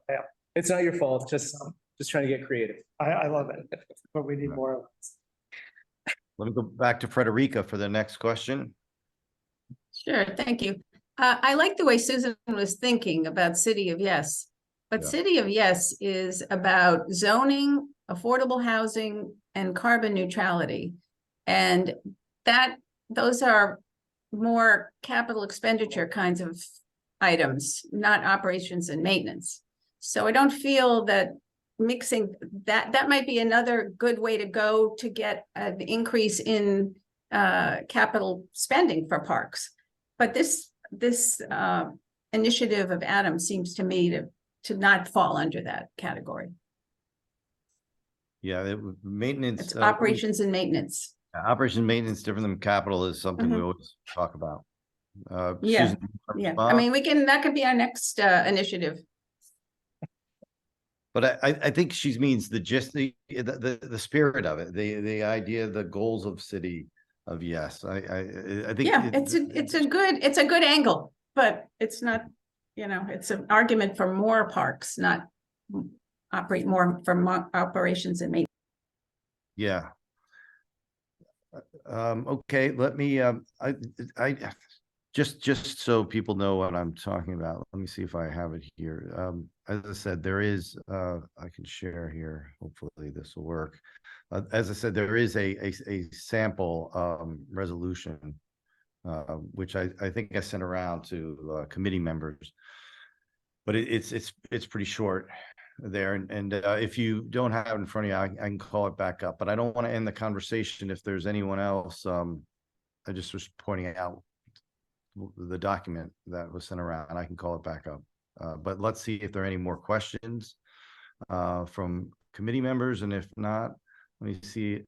Yeah. It's not your fault. Just trying to get creative. I love it, but we need more of it. Let me go back to Frederica for the next question. Sure, thank you. I like the way Susan was thinking about City of Yes, but City of Yes is about zoning, affordable housing, and carbon neutrality. And those are more capital expenditure kinds of items, not operations and maintenance. So I don't feel that mixing that might be another good way to go to get an increase in capital spending for parks. But this initiative of Adam seems to me to not fall under that category. Yeah, maintenance. It's operations and maintenance. Operation maintenance, different than capital, is something we always talk about. Yeah, Susan, I mean, that could be our next initiative. But I think she means the spirit of it, the idea, the goals of City of Yes. I think. Yeah, it's a good angle, but it's not, you know, it's an argument for more parks, not operate more for operations and maintenance. Yeah. Okay, let me, just so people know what I'm talking about, let me see if I have it here. As I said, there is, I can share here, hopefully this will work. As I said, there is a sample resolution, which I think I sent around to committee members, but it's pretty short there. And if you don't have it in front of you, I can call it back up, but I don't want to end the conversation if there's anyone else. I just was pointing out the document that was sent around, and I can call it back up. But let's see if there are any more questions from committee members, and if not, let me see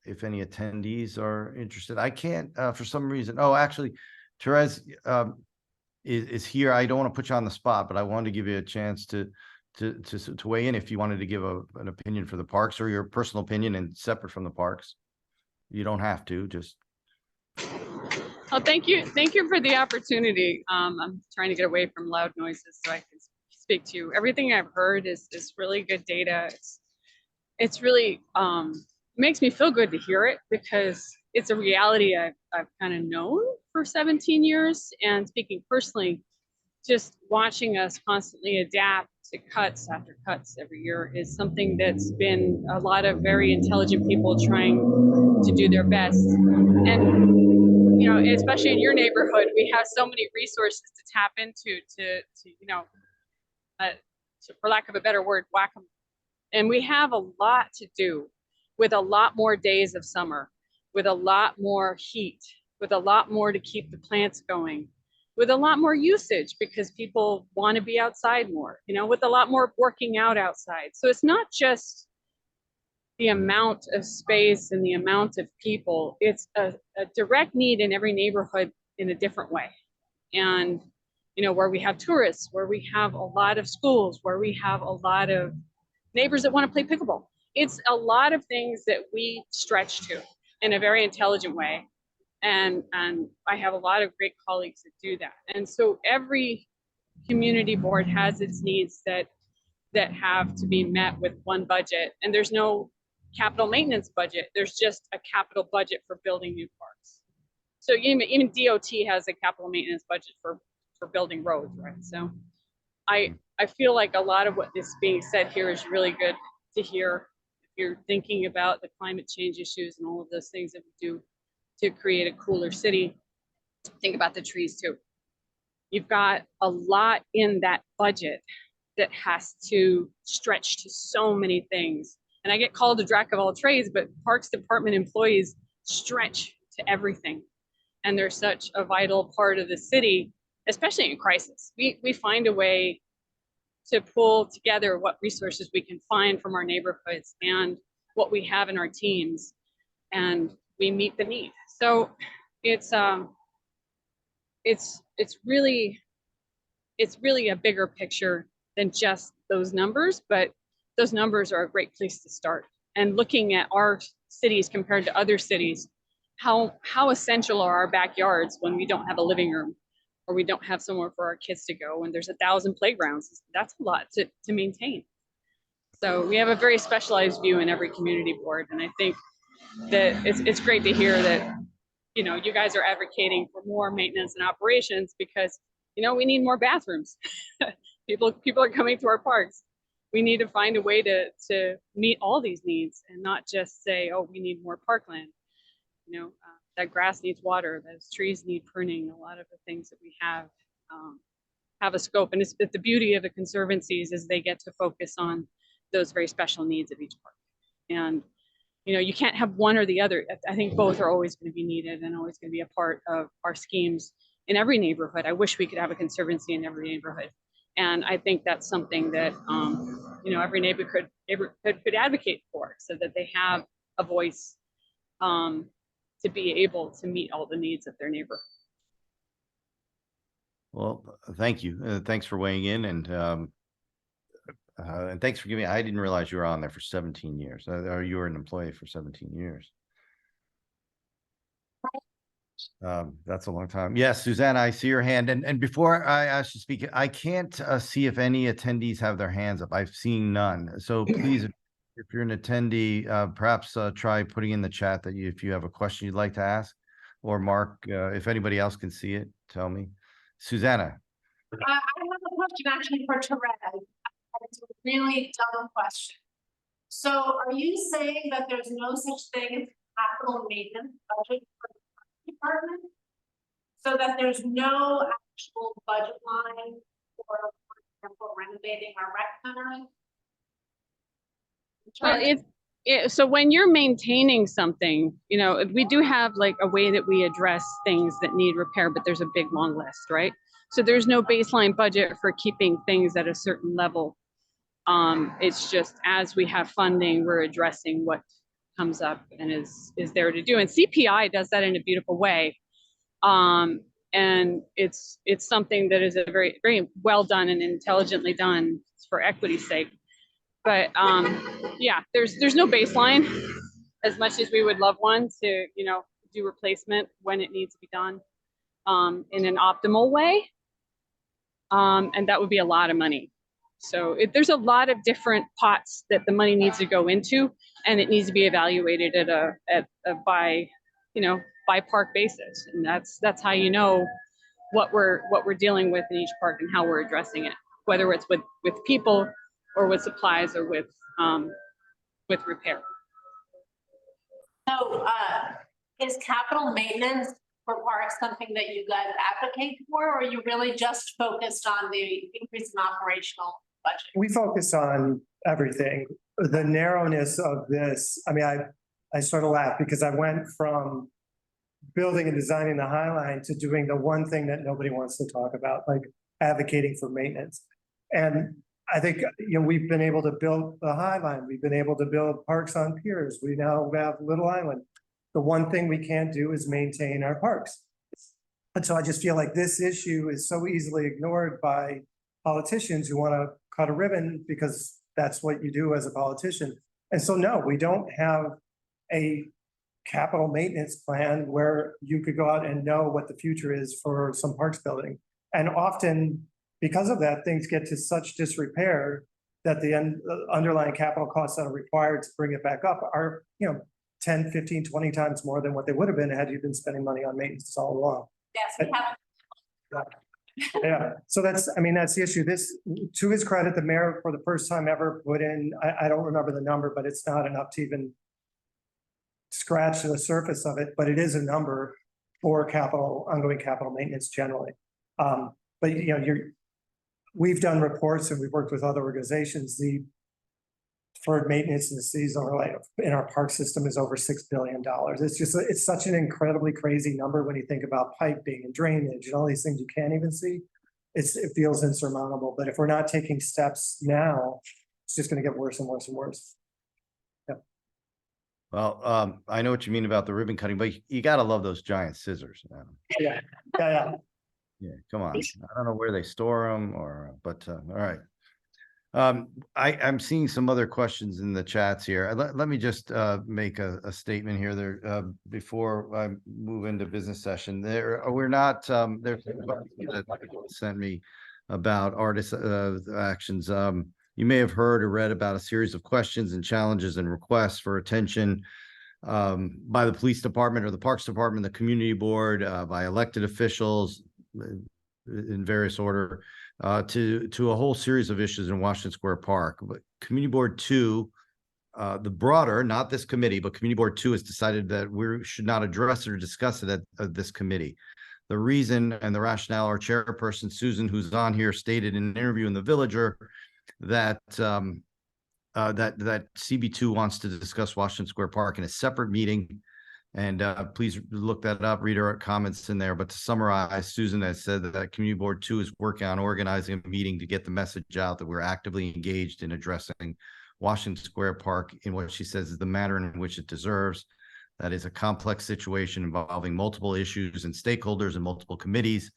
if any attendees are interested. I can't for some reason. Oh, actually, Therese is here. I don't want to put you on the spot, but I wanted to give you a chance to weigh in if you wanted to give an opinion for the parks, or your personal opinion and separate from the parks. You don't have to, just. Oh, thank you. Thank you for the opportunity. I'm trying to get away from loud noises so I can speak to you. Everything I've heard is really good data. It's really makes me feel good to hear it because it's a reality I've kind of known for 17 years. And speaking personally, just watching us constantly adapt to cuts after cuts every year is something that's been a lot of very intelligent people trying to do their best. And, you know, especially in your neighborhood, we have so many resources to tap into to you know, for lack of a better word, whack 'em. And we have a lot to do with a lot more days of summer, with a lot more heat, with a lot more to keep the plants going, with a lot more usage because people want to be outside more, you know, with a lot more working out outside. So it's not just the amount of space and the amount of people, it's a direct need in every neighborhood in a different way. And, you know, where we have tourists, where we have a lot of schools, where we have a lot of neighbors that want to play pickleball. It's a lot of things that we stretch to in a very intelligent way. And I have a lot of great colleagues that do that. And so every community board has its needs that have to be met with one budget. And there's no capital maintenance budget. There's just a capital budget for building new parks. So even DOT has a capital maintenance budget for building roads, right? So I feel like a lot of what is being said here is really good to hear. If you're thinking about the climate change issues and all of those things that we do to create a cooler city, think about the trees too. You've got a lot in that budget that has to stretch to so many things. And I get called a jack of all trades, but Parks Department employees stretch to everything. And they're such a vital part of the city, especially in crisis. We find a way to pull together what resources we can find from our neighborhoods and what we have in our teams, and we meet the need. So it's really a bigger picture than just those numbers, but those numbers are a great place to start. And looking at our cities compared to other cities, how essential are our backyards when we don't have a living room or we don't have somewhere for our kids to go when there's 1,000 playgrounds. That's a lot to maintain. So we have a very specialized view in every community board. And I think that it's great to hear that, you know, you guys are advocating for more maintenance and operations because, you know, we need more bathrooms. People are coming to our parks. We need to find a way to meet all these needs and not just say, oh, we need more parkland. You know, that grass needs water, those trees need pruning. A lot of the things that we have a scope. And it's the beauty of the conservancies is they get to focus on those very special needs of each park. And, you know, you can't have one or the other. I think both are always going to be needed and always going to be a part of our schemes in every neighborhood. I wish we could have a conservancy in every neighborhood. And I think that's something that, you know, every neighborhood could advocate for so that they have a voice to be able to meet all the needs of their neighborhood. Well, thank you. Thanks for weighing in, and thanks for giving. I didn't realize you were on there for 17 years. Or you were an employee for 17 years. That's a long time. Yes, Susanna, I see your hand. And before I ask you to speak, I can't see if any attendees have their hands up. I've seen none. So please, if you're an attendee, perhaps try putting in the chat that if you have a question you'd like to ask, or Mark, if anybody else can see it, tell me. Susanna. I have a question actually for Therese. It's a really dumb question. So are you saying that there's no such thing as capital maintenance budget for the department? So that there's no actual budget line for example, renovating our rec center? So when you're maintaining something, you know, we do have like a way that we address things that need repair, but there's a big long list, right? So there's no baseline budget for keeping things at a certain level. It's just as we have funding, we're addressing what comes up and is there to do. And CPI does that in a beautiful way. And it's something that is a very, very well done and intelligently done for equity's sake. But yeah, there's no baseline as much as we would love one to, you know, do replacement when it needs to be done. in an optimal way. And that would be a lot of money. So there's a lot of different pots that the money needs to go into, and it needs to be evaluated at a by park basis. And that's how you know what we're dealing with in each park and how we're addressing it, whether it's with people or with supplies or with repair. So, is capital maintenance for parks something that you guys advocate for, or are you really just focused on the increase in operational budget? We focus on everything. The narrowness of this, I mean, I sort of laugh because I went from building and designing the High Line to doing the one thing that nobody wants to talk about, like advocating for maintenance. And I think, we've been able to build the High Line. We've been able to build parks on piers. We now have Little Island. The one thing we can't do is maintain our parks. And so I just feel like this issue is so easily ignored by politicians who want to cut a ribbon because that's what you do as a politician. And so, no, we don't have a capital maintenance plan where you could go out and know what the future is for some parks building. And often, because of that, things get to such disrepair that the underlying capital costs that are required to bring it back up are, 10, 15, 20 times more than what they would have been had you been spending money on maintenance all along. Yes, we have. Yeah, so that's the issue. This, to his credit, the mayor for the first time ever put in, I don't remember the number, but it's not enough to even scratch the surface of it, but it is a number for ongoing capital maintenance generally. But we've done reports and we've worked with other organizations. The deferred maintenance in the city's overlay in our park system is over $6 billion. It's such an incredibly crazy number when you think about piping and drainage and all these things you can't even see. It feels insurmountable, but if we're not taking steps now, it's just going to get worse and worse and worse. Well, I know what you mean about the ribbon cutting, but you gotta love those giant scissors. Yeah. Yeah, come on. I don't know where they store them but all right. I'm seeing some other questions in the chats here. Let me just make a statement here there before I move into business session. We're not there's that sent me about artist actions. You may have heard or read about a series of questions and challenges and requests for attention by the police department or the parks department, the community board, by elected officials in various order to a whole series of issues in Washington Square Park. But Community Board 2, the broader, not this committee, but Community Board 2 has decided that we should not address or discuss it at this committee. The reason and the rationale, our chairperson, Susan, who's on here, stated in an interview in The Villager that that CB2 wants to discuss Washington Square Park in a separate meeting. And please look that up, read our comments in there. But to summarize, Susan has said that Community Board 2 is working on organizing a meeting to get the message out that we're actively engaged in addressing Washington Square Park in what she says is the manner in which it deserves. That is a complex situation involving multiple issues and stakeholders and multiple committees.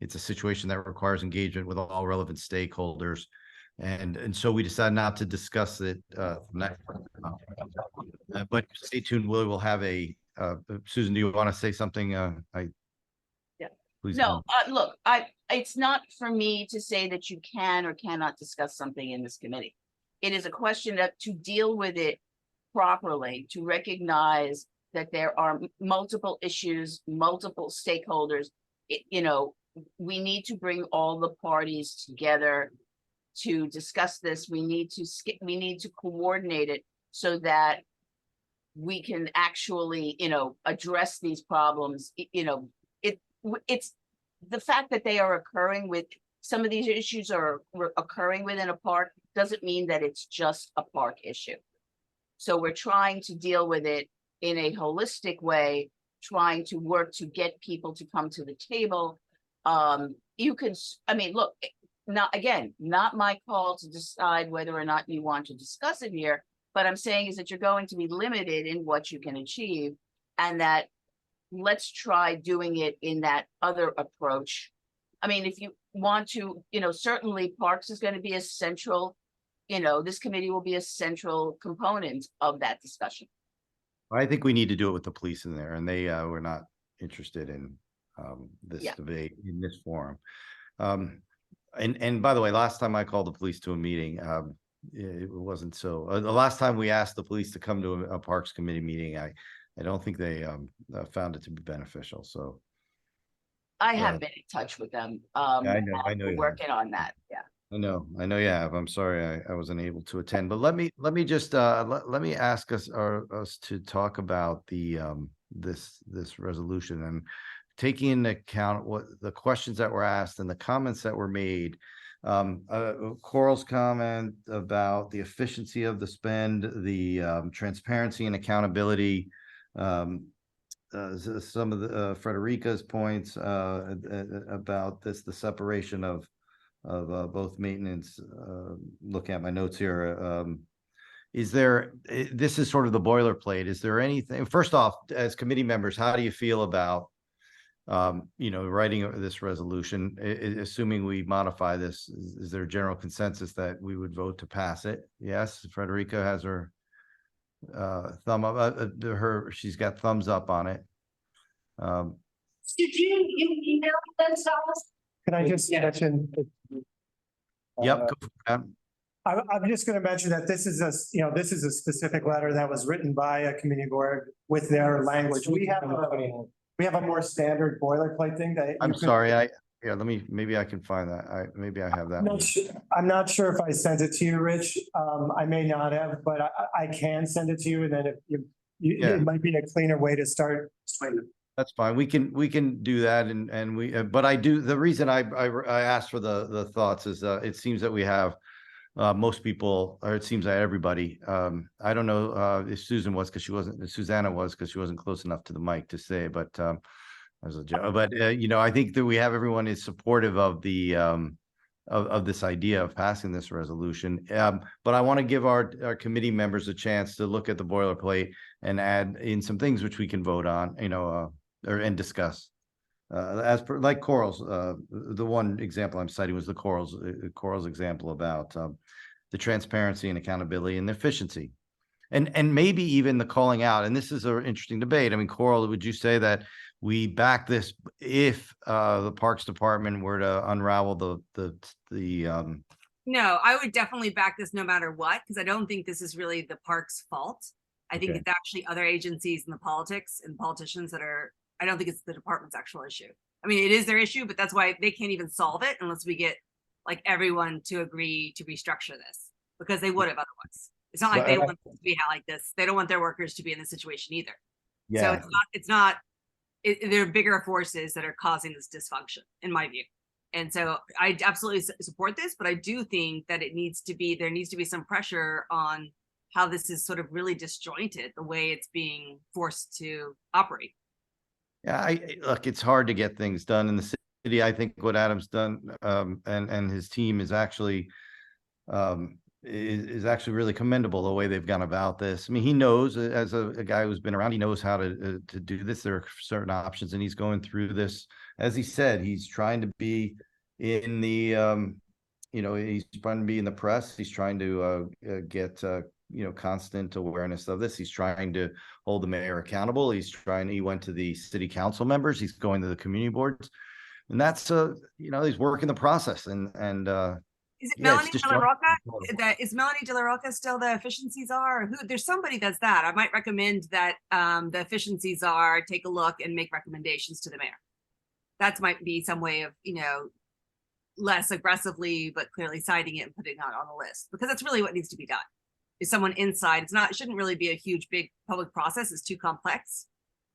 It's a situation that requires engagement with all relevant stakeholders. And so we decided not to discuss it next. But stay tuned. We'll have a Susan, do you want to say something? Yeah. Please. No, look, it's not for me to say that you can or cannot discuss something in this committee. It is a question that to deal with it properly, to recognize that there are multiple issues, multiple stakeholders. We need to bring all the parties together to discuss this. We need to coordinate it so that we can actually, address these problems. It's the fact that they are occurring with some of these issues are occurring within a park doesn't mean that it's just a park issue. So we're trying to deal with it in a holistic way, trying to work to get people to come to the table. Look, not my call to decide whether or not you want to discuss it here. But I'm saying is that you're going to be limited in what you can achieve, and that let's try doing it in that other approach. If you want to, certainly parks is going to be a central, this committee will be a central component of that discussion. I think we need to do it with the police in there, and they were not interested in this Yeah. debate in this forum. And by the way, last time I called the police to a meeting, it wasn't so, the last time we asked the police to come to a Parks Committee meeting, I don't think they found it to be beneficial, so. I have been in touch with them. I know and you we're have. working on that, yeah. I know you have. I'm sorry I wasn't able to attend, but let me just let me ask us to talk about the this resolution and taking into account what the questions that were asked and the comments that were made. Coral's comment about the efficiency of the spend, the transparency and accountability. Some of the Frederica's points about the separation of both maintenance, looking at my notes here, is there, this is sort of the boilerplate, is there anything, first off, as committee members, how do you feel about, writing this resolution, assuming we modify this, is there a general consensus that we would vote to pass it? Yes, Frederica has her thumb up, she's got thumbs up on it. Did you email them to us? Can I just mention? Yep. I'm just going to mention that this is a specific letter that was written by a committee board with their language. We have a more standard boilerplate thing that. I'm sorry, maybe I can find that. Maybe I have that. I'm not sure if I sent it to you, Rich. I may not have, but I can send it to you, and then if it might be a cleaner way to start. That's fine. We can do that, and we. But I do. The reason I asked for the thoughts is it seems that we have most people, or it seems that everybody. I don't know if Susan was because she wasn't. Susanna was because she wasn't close enough to the mic to say, but as a joke. But I think that we have everyone is supportive of the of this idea of passing this resolution. But I want to give our committee members a chance to look at the boilerplate and add in some things which we can vote on, and discuss. As per like Coral's, the one example I'm citing was the Coral's example about the transparency and accountability and the efficiency. And maybe even the calling out, and this is an interesting debate. I mean, Coral, would you say that we back this if the Parks Department were to unravel the No, I would definitely back this no matter what, because I don't think this is really the park's fault. I think it's actually other agencies and the politics and politicians that are, I don't think it's the department's actual issue. I mean, it is their issue, but that's why they can't even solve it unless we get like everyone to agree to restructure this, because they would have otherwise. It's not like they want it to be like this. They don't want their workers to be in this situation either. So there are bigger forces that are causing this dysfunction, in my view. And so I absolutely support this, but I do think that there needs to be some pressure on how this is sort of really disjointed, the way it's being forced to operate. Yeah, look, it's hard to get things done in the city. I think what Adam's done and his team is actually really commendable, the way they've gone about this. I mean, he knows, as a guy who's been around, he knows how to do this. There are certain options, and he's going through this. As he said, he's trying to be in the, he's trying to be in the press. He's trying to get, constant awareness of this. He's trying to hold the mayor accountable. He went to the city council members. He's going to the community boards, and that's, he's working the process. And is it Melanie De La Rocca? Is Melanie De La Rocca still the efficiencies are? Who? There's somebody that's that. I might recommend that the efficiencies are take a look and make recommendations to the mayor. That might be some way of, less aggressively, but clearly citing it and putting it on the list, because that's really what needs to be done. Is someone inside? It shouldn't really be a huge, big public process. It's too complex,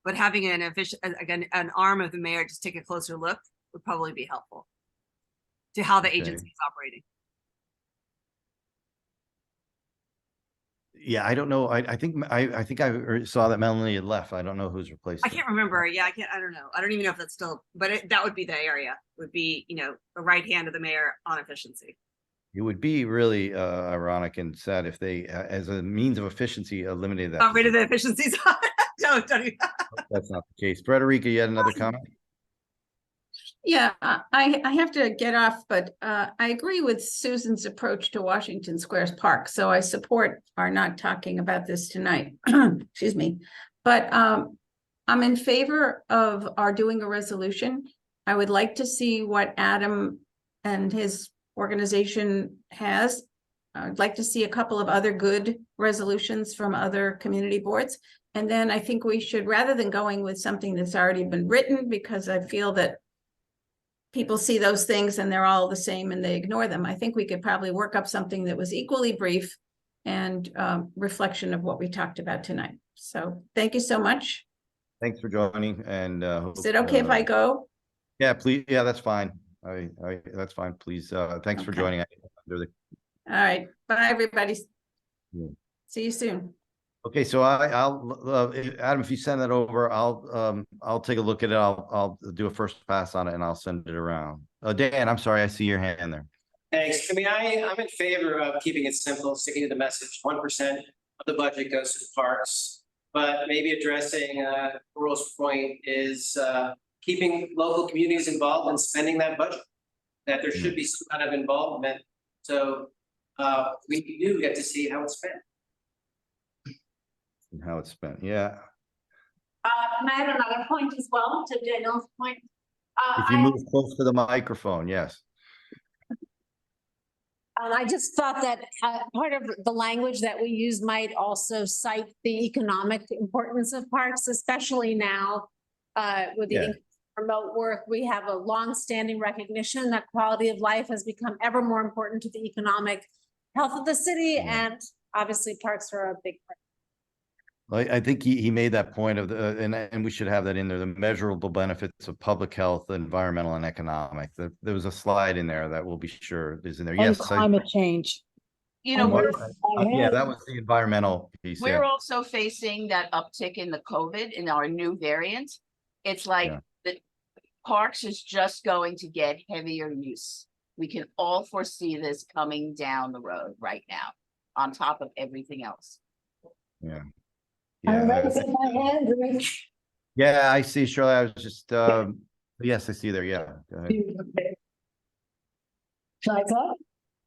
but having an arm of the mayor just take a closer look would probably be helpful to how the agency is operating. Yeah, I don't know. I think I saw that Melanie had left. I don't know who's replaced. I can't remember. Yeah, I don't know. I don't even know if that's still, but that would be the area, would be, the right hand of the mayor on efficiency. It would be really ironic and sad if they, as a means of efficiency, eliminated that. Got rid of the efficiencies. Don't even. That's not the case. Frederica, you had another comment? Yeah, I have to get off, but I agree with Susan's approach to Washington Square's Park. So I support our not talking about this tonight. Excuse me. But I'm in favor of our doing a resolution. I would like to see what Adam and his organization has. I'd like to see a couple of other good resolutions from other community boards. And then I think we should, rather than going with something that's already been written, because I feel that people see those things and they're all the same and they ignore them. I think we could probably work up something that was equally brief and reflection of what we talked about tonight. So thank you so much. Thanks for joining and Is it okay if I go? yeah, please. Yeah, that's fine. That's fine. Please. Thanks for Okay. joining. All right. Bye, everybody. Yeah. See you soon. Okay, so I'll Adam, if you send that over, I'll take a look at it. I'll do a first pass on it and I'll send it around. Dan, I'm sorry, I see your hand there. Thanks. I mean, I'm in favor of keeping it simple, sticking to the message. 1% of the budget goes to the parks, but maybe addressing Earl's point is keeping local communities involved in spending that budget. That there should be some kind of involvement, so we do get to see how it's spent. And how it's spent, yeah. May I have another point as well, to Daniel's point? If you move close to the microphone, yes. I just thought that part of the language that we use might also cite the economic importance of parks, especially now with the remote work. We have a long-standing recognition that quality of life has become ever more important to the economic health of the city, and obviously parks are a big part. I think he made that point of the and we should have that in there, the measurable benefits of public health, environmental, and economic. There was a slide in there that we'll be sure is in there. And Yes, climate change. You know, yeah, that was the environmental piece. we're also facing that uptick in the COVID in our new variant. It's like the parks is just going to get heavier use. We can all foresee this coming down the road right now, on top of everything else. Yeah. I'm raising my hand, Rick. Yeah, I see, Shirley. I was just yes, I see there. Yeah. Go ahead. Shall I talk?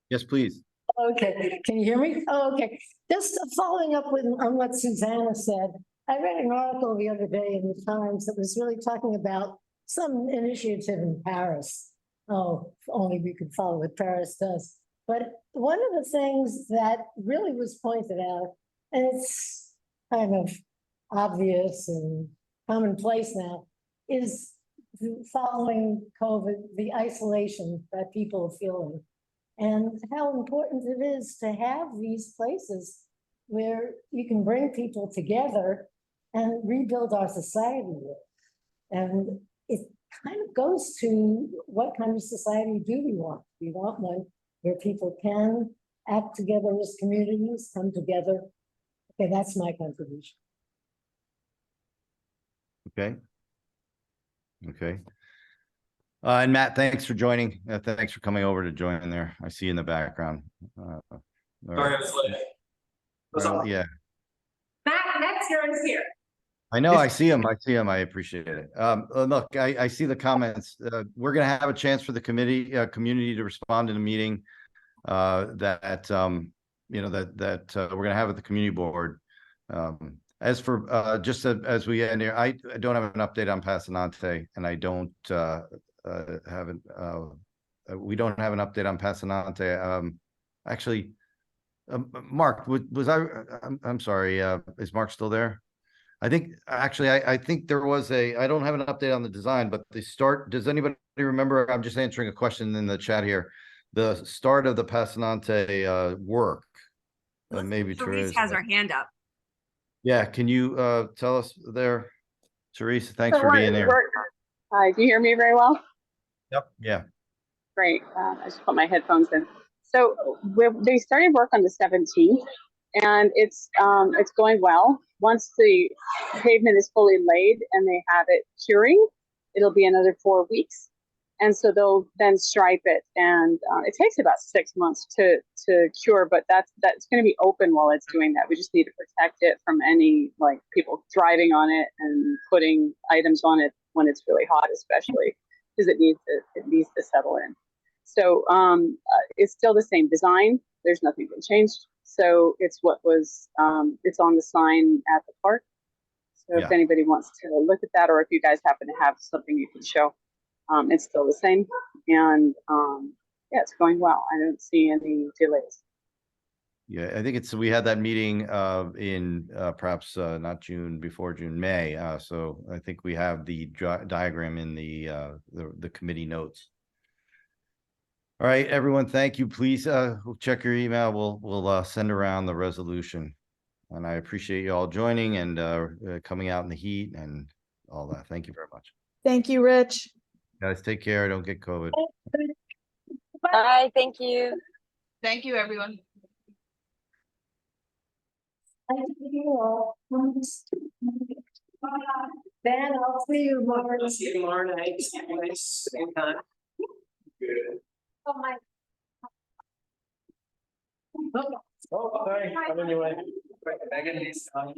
Yes, please. Okay, can you hear me? Oh, okay, just following up on what Susanna said. I read an article the other day in the Times that was really talking about some initiative in Paris. Oh, if only we could follow what Paris does. But one of the things that really was pointed out, and it's kind of obvious and commonplace now, is following COVID, the isolation that people are feeling, and how important it is to have these places where you can bring people together and rebuild our society with. And it kind of goes to what kind of society do we want? We want one where people can act together as communities, come together. Okay, that's my contribution. Okay. Okay. And Matt, thanks for joining. Thanks for coming over to join there. I see you in the background. Sorry, I was late. Yeah. Matt's here. I know. I see him. I see him. I appreciate it. Look, I see the comments. We're going to have a chance for the community to respond in a meeting that we're going to have at the community board. As for just as we end here, I don't have an update on Passanante, and I don't we don't have an update on Passanante. Actually, Mark, I'm sorry. Is Mark still there? I think actually, I think there was I don't have an update on the design, but the start, does anybody remember? I'm just answering a question in the chat here. The start of the Passanante work. Maybe Therese Therese has her hand up. Yeah, can you tell us there, Therese? Thanks for being there. Hi, do you hear me very well? Yep. Yeah. Great. I just put my headphones in. So they started work on the 17th, and it's going well. Once the pavement is fully laid and they have it curing, it'll be another 4 weeks. And so they'll then stripe it, and it takes about 6 months to cure, but that's going to be open while it's doing that. We just need to protect it from any people driving on it and putting items on it when it's really hot, especially because it needs to settle in. So it's still the same design. There's nothing been changed. So it's what was it's on the sign at the park. So Yeah. if anybody wants to look at that, or if you guys happen to have something you can show, it's still the same. And yeah, it's going well. I don't see any delays. Yeah, I think we had that meeting in perhaps not June, before June, May. So I think we have the diagram in the committee notes. All right, everyone, thank you. Please check your email. We'll send around the resolution. And I appreciate you all joining and coming out in the heat and all that. Thank you very much. Thank you, Rich. Guys, take care. Don't get COVID. Bye, thank you. Thank you, everyone. Thank you all. Ben, I'll see you tomorrow. See you tomorrow night. Nice, same time. Good. Oh, my. Oh, sorry, I'm in your way. Megan is, Right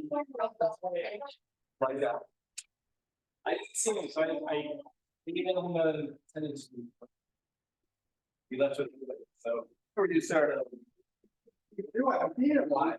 now. I didn't see him, so I even on the tennis. We left with, so. Where do you start? You do, I'm here, why?